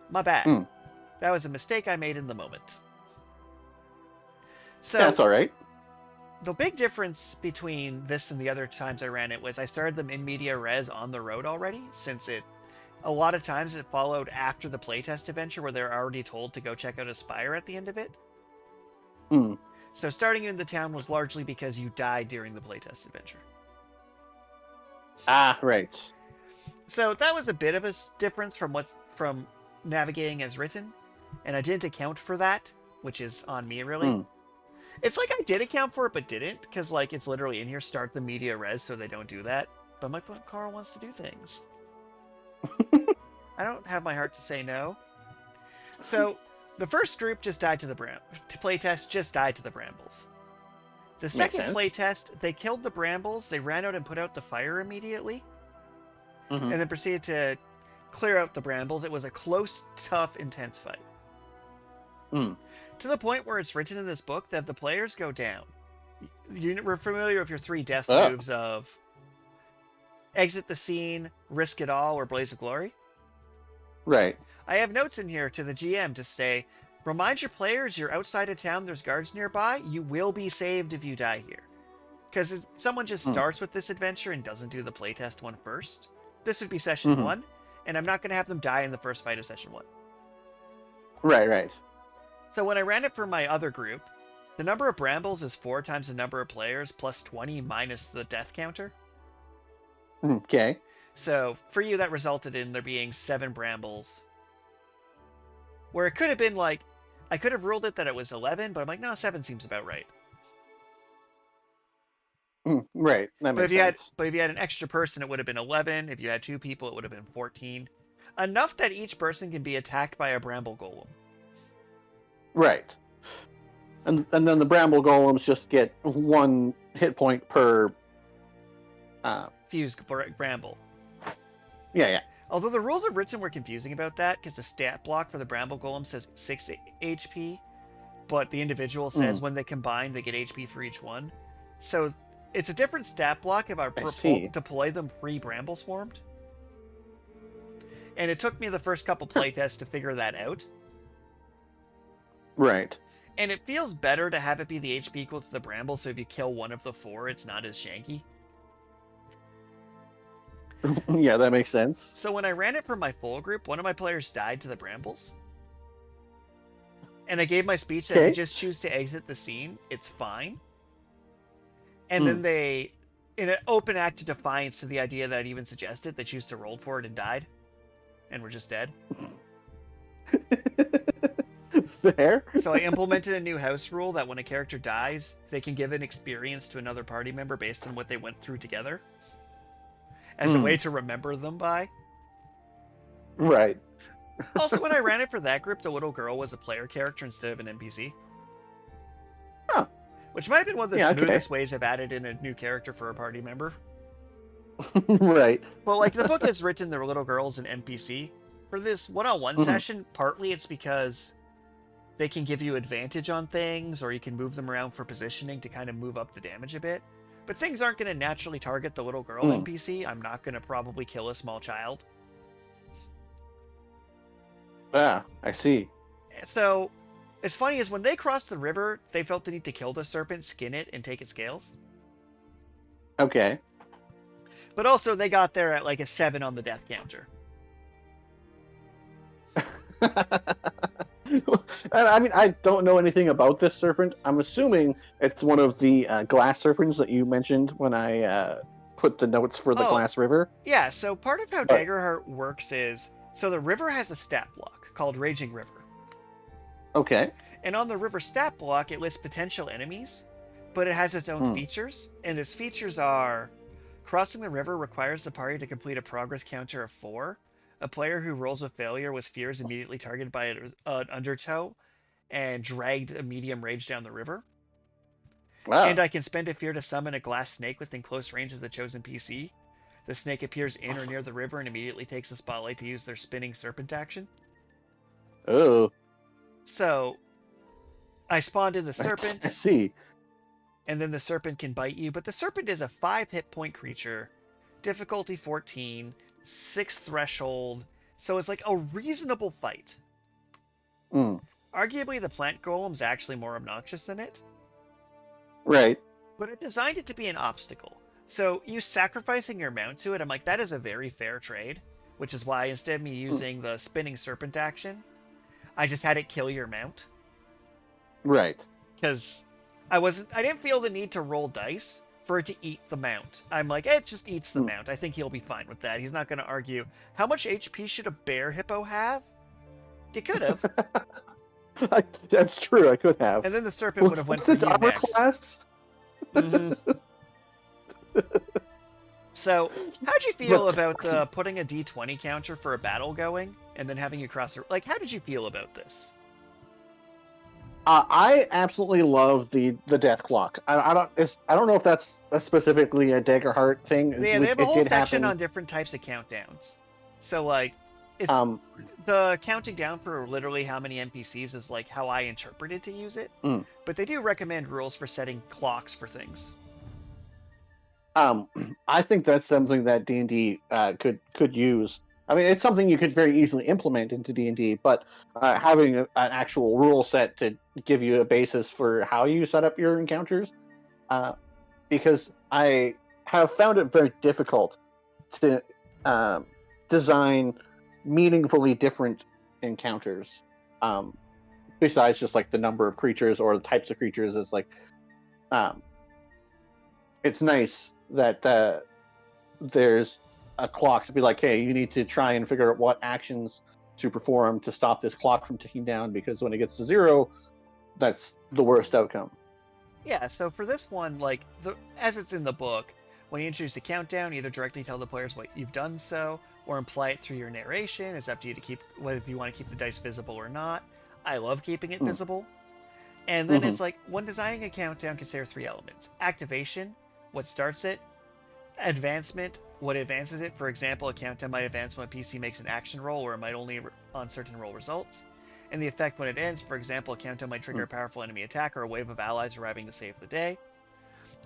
My bad. That was a mistake I made in the moment. So
that's all right.
The big difference between this and the other times I ran it was I started them in media res on the road already, since a lot of times it followed after the playtest adventure where they're already told to go check out a spire at the end of it. So starting you in the town was largely because you died during the playtest adventure.
Ah, right.
So that was a bit of a difference from navigating as written, and I didn't account for that, which is on me really. It's like I did account for it but didn't, because like it's literally in here, start the media res so they don't do that. But I'm like, well, Karl wants to do things. I don't have my heart to say no. So the first group just died to the playtest just died to the brambles. The second playtest, they killed the brambles, they ran out and put out the fire immediately, and then proceeded to clear out the brambles. It was a close, tough, intense fight. To the point where it's written in this book that the players go down. We're familiar with your 3 death moves of exit the scene, risk it all, or blaze of glory?
Right.
I have notes in here to the GM to say, remind your players you're outside of town, there's guards nearby, you will be saved if you die here. Because if someone just starts with this adventure and doesn't do the playtest one first, this would be session 1, and I'm not going to have them die in the first fight of session 1.
Right.
So when I ran it for my other group, the number of brambles is 4 times the number of players plus 20 minus the death counter.
Okay.
So for you, that resulted in there being 7 brambles. Where it could have been like, I could have ruled it that it was 11, but I'm like, no, 7 seems about right.
Right, that makes sense.
But if you had an extra person, it would have been 11. If you had 2 people, it would have been 14. Enough that each person can be attacked by a bramble golem.
Right. And then the bramble golems just get 1 hit point per
fused bramble.
Yeah.
Although the rules of written were confusing about that, because the stat block for the bramble golem says 6 HP, but the individual says when they combine, they get HP for each one. So it's a different stat block if I deploy them pre-bramble swarmed. And it took me the first couple playtests to figure that out.
Right.
And it feels better to have it be the HP equal to the bramble, so if you kill one of the 4, it's not as shanky.
Yeah, that makes sense.
So when I ran it for my full group, one of my players died to the brambles. And I gave my speech that if you just choose to exit the scene, it's fine. And then they, in an open act of defiance to the idea that I'd even suggested, they choose to roll for it and died. And were just dead.
Fair.
So I implemented a new house rule that when a character dies, they can give an experience to another party member based on what they went through together. As a way to remember them by.
Right.
Also, when I ran it for that group, the little girl was a player character instead of an NPC.
Huh.
Which might have been one of the smoothest ways I've added in a new character for a party member.
Right.
But like the book is written, the little girl's an NPC. For this one-on-one session, partly it's because they can give you advantage on things, or you can move them around for positioning to kind of move up the damage a bit. But things aren't going to naturally target the little girl NPC. I'm not going to probably kill a small child.
Ah, I see.
So, as funny as when they crossed the river, they felt the need to kill the serpent, skin it, and take its scales.
Okay.
But also, they got there at like a 7 on the death counter.
I mean, I don't know anything about this serpent. I'm assuming it's one of the glass serpents that you mentioned when I put the notes for the glass river.
Yeah, so part of how Daggerheart works is, so the river has a stat block called Raging River.
Okay.
And on the river stat block, it lists potential enemies, but it has its own features. And its features are, crossing the river requires the party to complete a progress counter of 4. A player who rolls a failure with fear is immediately targeted by an undertow and dragged a medium rage down the river.
Wow.
And I can spend a fear to summon a glass snake within close range of the chosen PC. The snake appears in or near the river and immediately takes the spotlight to use their spinning serpent action.
Oh.
So, I spawned in the serpent.
I see.
And then the serpent can bite you, but the serpent is a 5 hit point creature, difficulty 14, 6 threshold, so it's like a reasonable fight. Arguably, the plant golem's actually more obnoxious than it.
Right.
But it designed it to be an obstacle. So you sacrificing your mount to it, I'm like, that is a very fair trade, which is why instead of me using the spinning serpent action, I just had it kill your mount.
Right.
Because I didn't feel the need to roll dice for it to eat the mount. I'm like, it just eats the mount. I think he'll be fine with that. He's not going to argue. How much HP should a bear hippo have? You could have.
That's true. I could have.
And then the serpent would have went for you
armor
next.
Class?
So, how'd you feel about putting a D20 counter for a battle going, and then having you cross the... Like, how did you feel about this?
I absolutely love the death clock. I don't know if that's specifically a Daggerheart thing.
Yeah, they have a whole section on different types of countdowns. So like, it's the counting down for literally how many NPCs is like how I interpreted to use it. But they do recommend rules for setting clocks for things.
I think that's something that D&D could use. I mean, it's something you could very easily implement into D&D, but having an actual rule set to give you a basis for how you set up your encounters, because I have found it very difficult to design meaningfully different encounters, besides just like the number of creatures or the types of creatures. It's like, it's nice that there's a clock to be like, hey, you need to try and figure out what actions to perform to stop this clock from ticking down, because when it gets to 0, that's the worst outcome.
Yeah, so for this one, like, as it's in the book, when you introduce a countdown, either directly tell the players what you've done so, or imply it through your narration. It's up to you to keep, whether you want to keep the dice visible or not. I love keeping it visible. And then it's like, when designing a countdown, consider 3 elements. Activation, what starts it. Advancement, what advances it. For example, a countdown might advance when a PC makes an action roll, or it might only on certain roll results. And the effect when it ends, for example, a countdown might trigger a powerful enemy attack or a wave of allies arriving to save the day.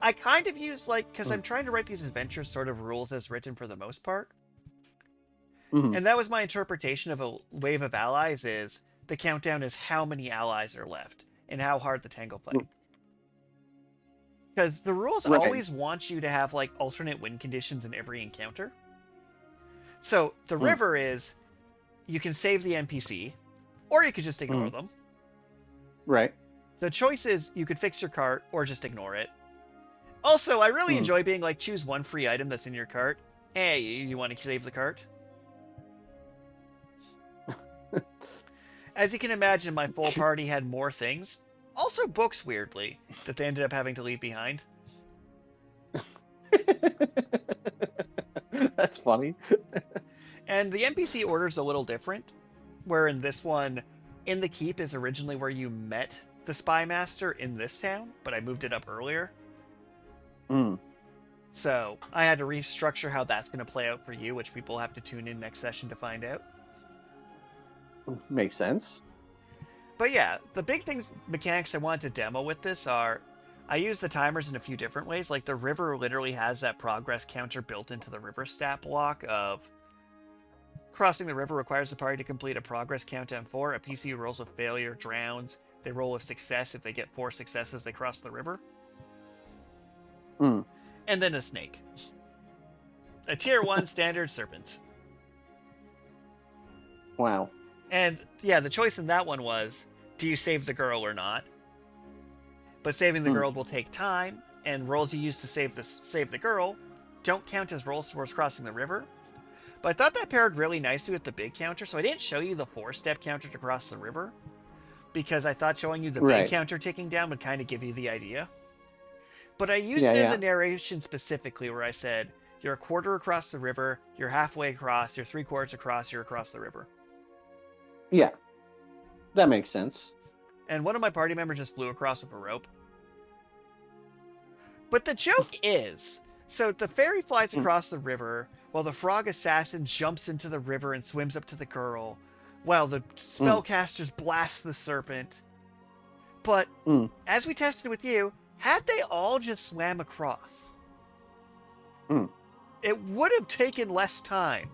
I kind of use, like, because I'm trying to write these adventures sort of rules as written for the most part. And that was my interpretation of a wave of allies, is the countdown is how many allies are left and how hard the tangle fight. Because the rules always want you to have, like, alternate win conditions in every encounter. So, the river is, you can save the NPC, or you could just ignore them.
Right.
The choice is, you could fix your cart, or just ignore it. Also, I really enjoy being like, choose one free item that's in your cart. Hey, you want to save the cart? As you can imagine, my full party had more things. Also books, weirdly, that they ended up having to leave behind.
That's funny.
And the NPC order's a little different, where in this one, in the keep is originally where you met the spy master in this town, but I moved it up earlier. So I had to restructure how that's going to play out for you, which people have to tune in next session to find out.
Makes sense.
But yeah, the big mechanics I wanted to demo with this are, I use the timers in a few different ways. Like the river literally has that progress counter built into the river stat block of crossing the river requires the party to complete a progress countdown 4. A PC who rolls a failure drowns. They roll a success. If they get 4 successes, they cross the river.
Mm.
And then a snake. A tier 1 standard serpent.
Wow.
And yeah, the choice in that one was, do you save the girl or not? But saving the girl will take time, and rolls you use to save the girl don't count as rolls towards crossing the river. But I thought that paired really nicely with the big counter, so I didn't show you the 4-step counter to cross the river, because I thought showing you the big counter ticking down would kind of give you the idea. But I used it in the narration specifically, where I said, you're a quarter across the river, you're halfway across, you're 3/4 across, you're across the river.
Yeah. That makes sense.
And one of my party members just flew across with a rope. But the joke is, so the fairy flies across the river, while the frog assassin jumps into the river and swims up to the girl, while the spellcasters blast the serpent. But, as we tested with you, had they all just swam across, it would have taken less time.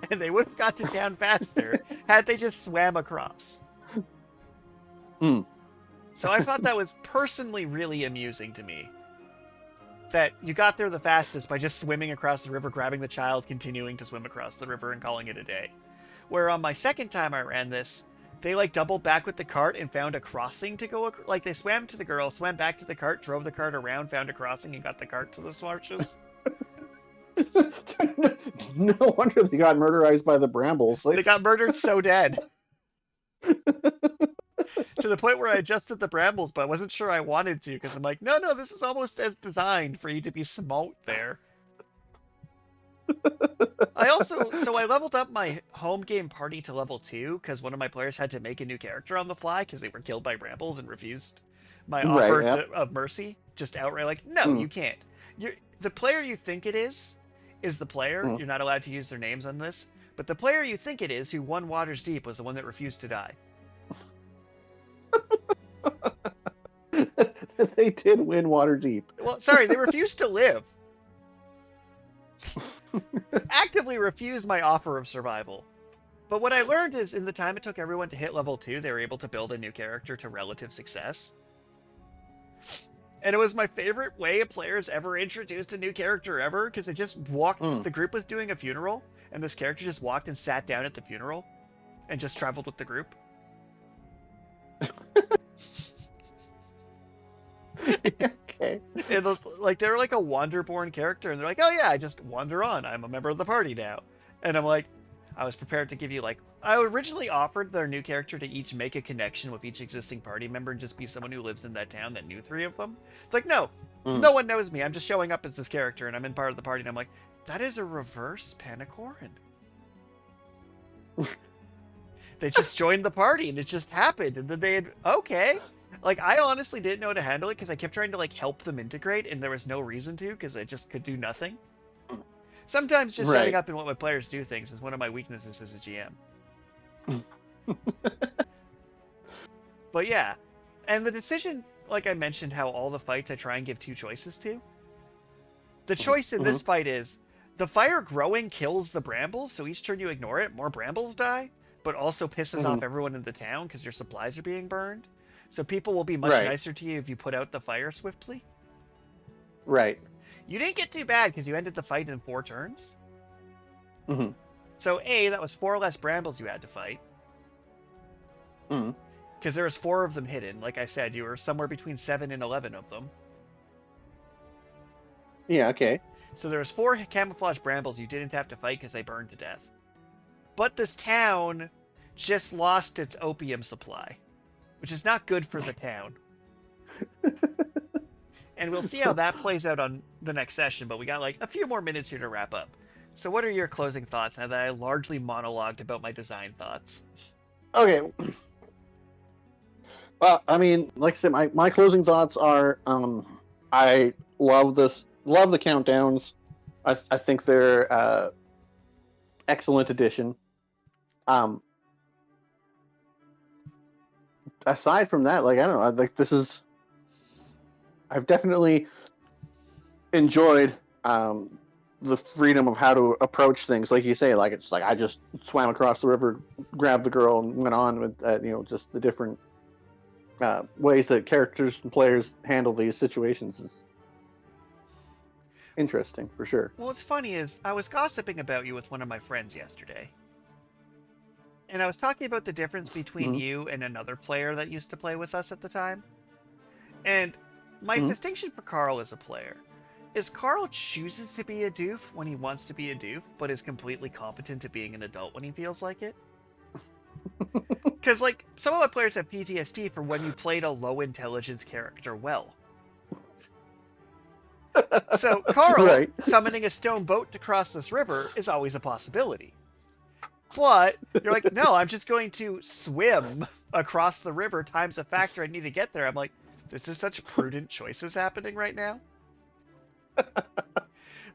And they would have gotten down faster had they just swam across. So I thought that was personally really amusing to me. That you got there the fastest by just swimming across the river, grabbing the child, continuing to swim across the river, and calling it a day. Where on my second time I ran this, they like doubled back with the cart and found a crossing to go. Like they swam to the girl, swam back to the cart, drove the cart around, found a crossing, and got the cart to the marshes.
No wonder they got murderized by the brambles.
They got murdered so dead. To the point where I adjusted the brambles, but I wasn't sure I wanted to, because I'm like, no, this is almost as designed for you to be smote there. I leveled up my home game party to level 2, because one of my players had to make a new character on the fly, because they were killed by brambles and refused my offer of mercy. Just outright like, no, you can't. The player you think it is the player. You're not allowed to use their names on this. But the player you think it is, who won Waters Deep, was the one that refused to die.
They did win Waterdeep.
Well, sorry, they refused to live. Actively refused my offer of survival. But what I learned is, in the time it took everyone to hit level 2, they were able to build a new character to relative success. And it was my favorite way a player's ever introduced a new character ever, because it just walked, the group was doing a funeral, and this character just walked and sat down at the funeral, and just traveled with the group.
Okay.
And they were like a Wanderborn character, and they're like, oh yeah, I just wander on. I'm a member of the party now. And I'm like, I was prepared to give you I originally offered their new character to each make a connection with each existing party member and just be someone who lives in that town that knew 3 of them. It's like, no, no one knows me. I'm just showing up as this character, and I'm in part of the party, and I'm like, that is a reverse Panacorin. They just joined the party, and it just happened, and then they had, okay. I honestly didn't know how to handle it, because I kept trying to, help them integrate, and there was no reason to, because I just could do nothing. Sometimes just shutting up and what my players do things is one of my weaknesses as a GM. But yeah, and the decision, like I mentioned, how all the fights I try and give 2 choices to. The choice in this fight is, the fire growing kills the brambles, so each turn you ignore it, more brambles die, but also pisses off everyone in the town because your supplies are being burned. So people will be much nicer to you if you put out the fire swiftly.
Right.
You didn't get too bad because you ended the fight in 4 turns. So that was 4 less brambles you had to fight. Because there was 4 of them hidden. Like I said, you were somewhere between 7 and 11 of them.
Yeah, okay.
So there was 4 camouflage brambles you didn't have to fight because they burned to death. But this town just lost its opium supply, which is not good for the town. And we'll see how that plays out on the next session, but we got a few more minutes here to wrap up. So what are your closing thoughts now that I largely monologued about my design thoughts?
Okay. Well, I mean, like I said, my closing thoughts are, I love the countdowns. I think they're excellent addition. aside from that, like I don't know, like I've definitely enjoyed the freedom of how to approach things. Like you say, like it's like I just swam across the river, grabbed the girl, and went on with just the different ways that characters and players handle these situations is interesting for sure.
Well, what's funny is I was gossiping about you with one of my friends yesterday. And I was talking about the difference between you and another player that used to play with us at the time. And my distinction for Karl as a player is Karl chooses to be a doof when he wants to be a doof, but is completely competent at being an adult when he feels like it. Because, like, some of my players have PTSD for when you played a low-intelligence character well. So, Karl summoning a stone boat to cross this river is always a possibility. But you're like, no, I'm just going to swim across the river times a factor I need to get there. I'm like, this is such prudent choices happening right now.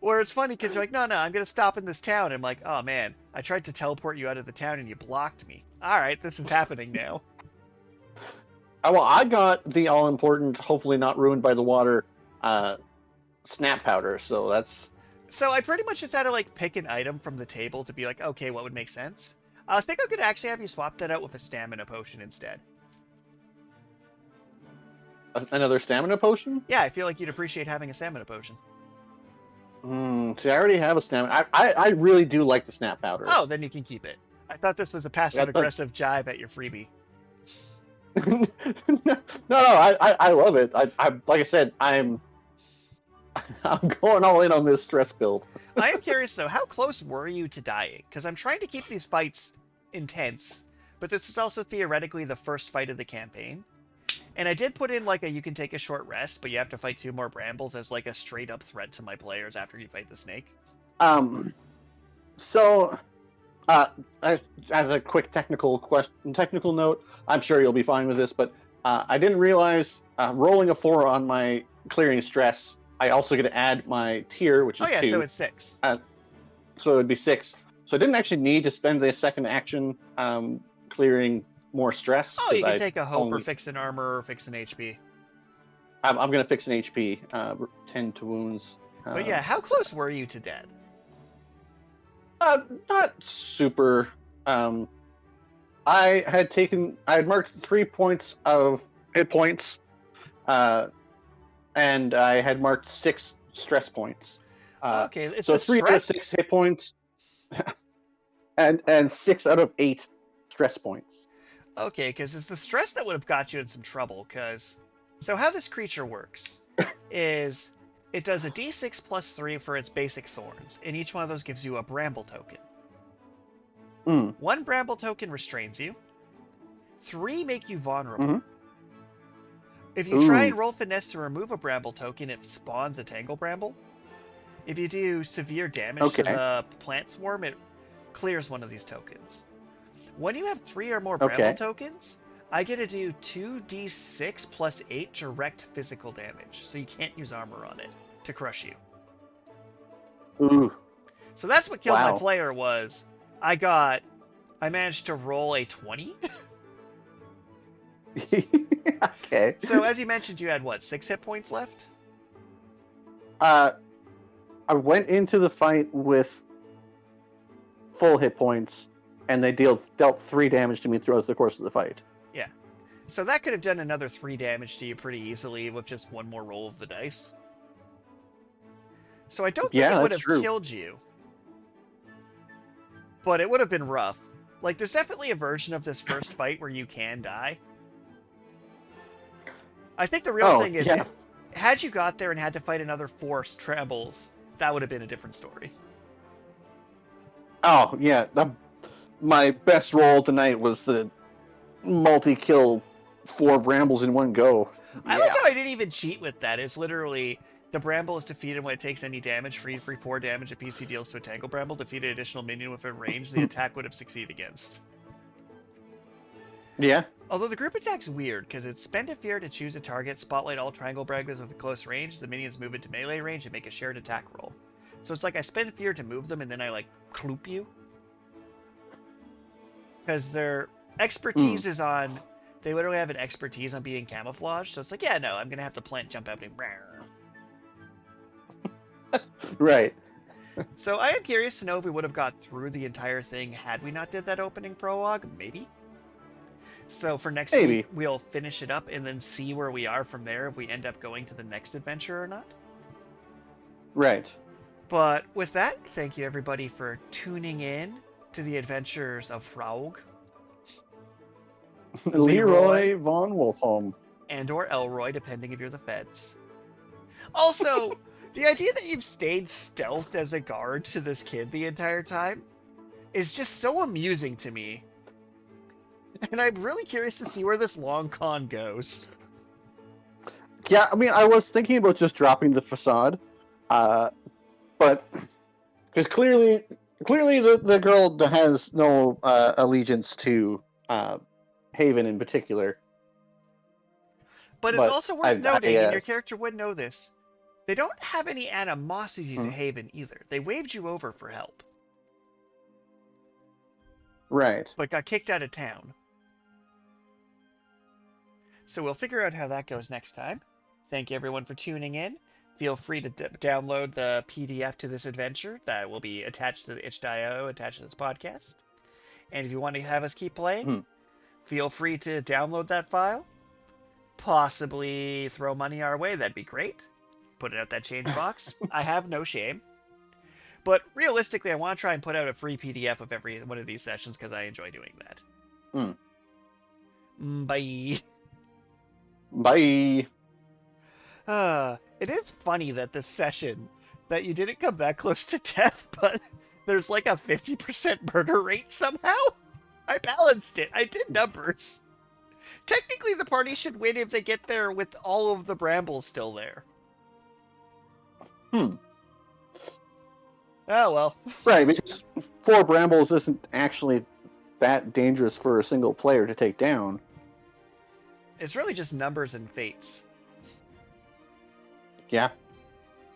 Where it's funny because you're like, no, I'm going to stop in this town. I'm like, oh man, I tried to teleport you out of the town and you blocked me. All right, this is happening now.
Well, I got the all-important, hopefully not ruined by the water, snap powder. So that's...
So I pretty much just had to like pick an item from the table to be like, okay, what would make sense? I think I could actually have you swap that out with a stamina potion instead.
Another stamina potion?
Yeah, I feel like you'd appreciate having a stamina potion.
See, I already have a stamina. I really do like the snap powder.
Oh, then you can keep it. I thought this was a passive-aggressive jive at your freebie.
no, I love it. I like I said, I'm going all in on this stress build.
I am curious, though, how close were you to dying? Because I'm trying to keep these fights intense, but this is also theoretically the first fight of the campaign. And I did put in, like, you can take a short rest, but you have to fight 2 more brambles as, like, a straight-up threat to my players after you fight the snake.
So, as a quick technical note, I'm sure you'll be fine with this, but I didn't realize rolling a 4 on my clearing stress, I also get to add my tier, which is 2.
So it's 6.
So it would be 6. So I didn't actually need to spend the second action clearing more stress.
Oh, you can take a hope or fix an armor or fix an HP.
I'm going to fix an HP, 10 to wounds.
But yeah, how close were you to dead?
Not super. I had marked 3 points of hit points, and I had marked 6 stress points.
Okay, it's
so 3 out of 6 hit points, and 6 out of 8 stress points.
Okay, because it's the stress that would have got you in some trouble. So how this creature works is it does a d6 plus 3 for its basic thorns, and each one of those gives you a bramble token. 1 bramble token restrains you. 3 make you vulnerable. If you try and roll finesse to remove a bramble token, it spawns a tangle bramble. If you do severe damage to the plant swarm, it clears one of these tokens. When you have 3 or more bramble tokens, I get to do 2d6 plus 8 direct physical damage, so you can't use armor on it to crush you.
Ooh.
So that's what killed my player was, I managed to roll a 20.
Okay.
So as you mentioned, you had 6 hit points left?
I went into the fight with full hit points, and they dealt 3 damage to me throughout the course of the fight.
Yeah. So that could have done another 3 damage to you pretty easily with just 1 more roll of the dice. So I don't think it would have killed you. But it would have been rough. Like, there's definitely a version of this first fight where you can die. I think the real thing is, had you got there and had to fight another 4 trebles, that would have been a different story.
Oh, yeah. My best roll tonight was the multi-kill 4 brambles in one go.
I like how I didn't even cheat with that. It's literally, the bramble is defeated when it takes any damage. Free 4 damage a PC deals to a tangle bramble. Defeat an additional minion within range the attack would have succeeded against.
Yeah.
Although the group attack's weird, because it's spend a fear to choose a target, spotlight all triangle brambles with a close range, the minions move into melee range, and make a shared attack roll. So it's like I spend fear to move them, and then I, like, cloop you. Because their expertise is on they literally have an expertise on being camouflaged. So it's like, yeah, no, I'm gonna have to plant jump out and.
Right.
So I am curious to know if we would have got through the entire thing had we not did that opening prologue. Maybe. So for next week, we'll finish it up and then see where we are from there, if we end up going to the next adventure or not.
Right.
But with that, thank you everybody for tuning in to the adventures of Frog,
Leroy Von Wolfholm,
and or Elroy, depending if you're the feds. Also, the idea that you've stayed stealthed as a guard to this kid the entire time is just so amusing to me. And I'm really curious to see where this long con goes.
Yeah, I mean, I was thinking about just dropping the facade, but because clearly the girl has no allegiance to Haven in particular.
But it's also worth noting, and your character would know this, they don't have any animosity to Haven either. They waved you over for help.
Right.
But got kicked out of town. So we'll figure out how that goes next time. Thank you everyone for tuning in. Feel free to download the PDF to this adventure that will be attached to the itch.io, attached to this podcast. And if you want to have us keep playing, feel free to download that file. Possibly throw money our way, that'd be great. Put it out that change box. I have no shame. But realistically, I want to try and put out a free PDF of every one of these sessions because I enjoy doing that. Bye.
Bye.
It is funny that this session, that you didn't come that close to death, but there's like a 50% murder rate somehow? I balanced it. I did numbers. Technically, the party should win if they get there with all of the brambles still there. Oh, well.
Right, because 4 brambles isn't actually that dangerous for a single player to take down.
It's really just numbers and fates.
Yeah.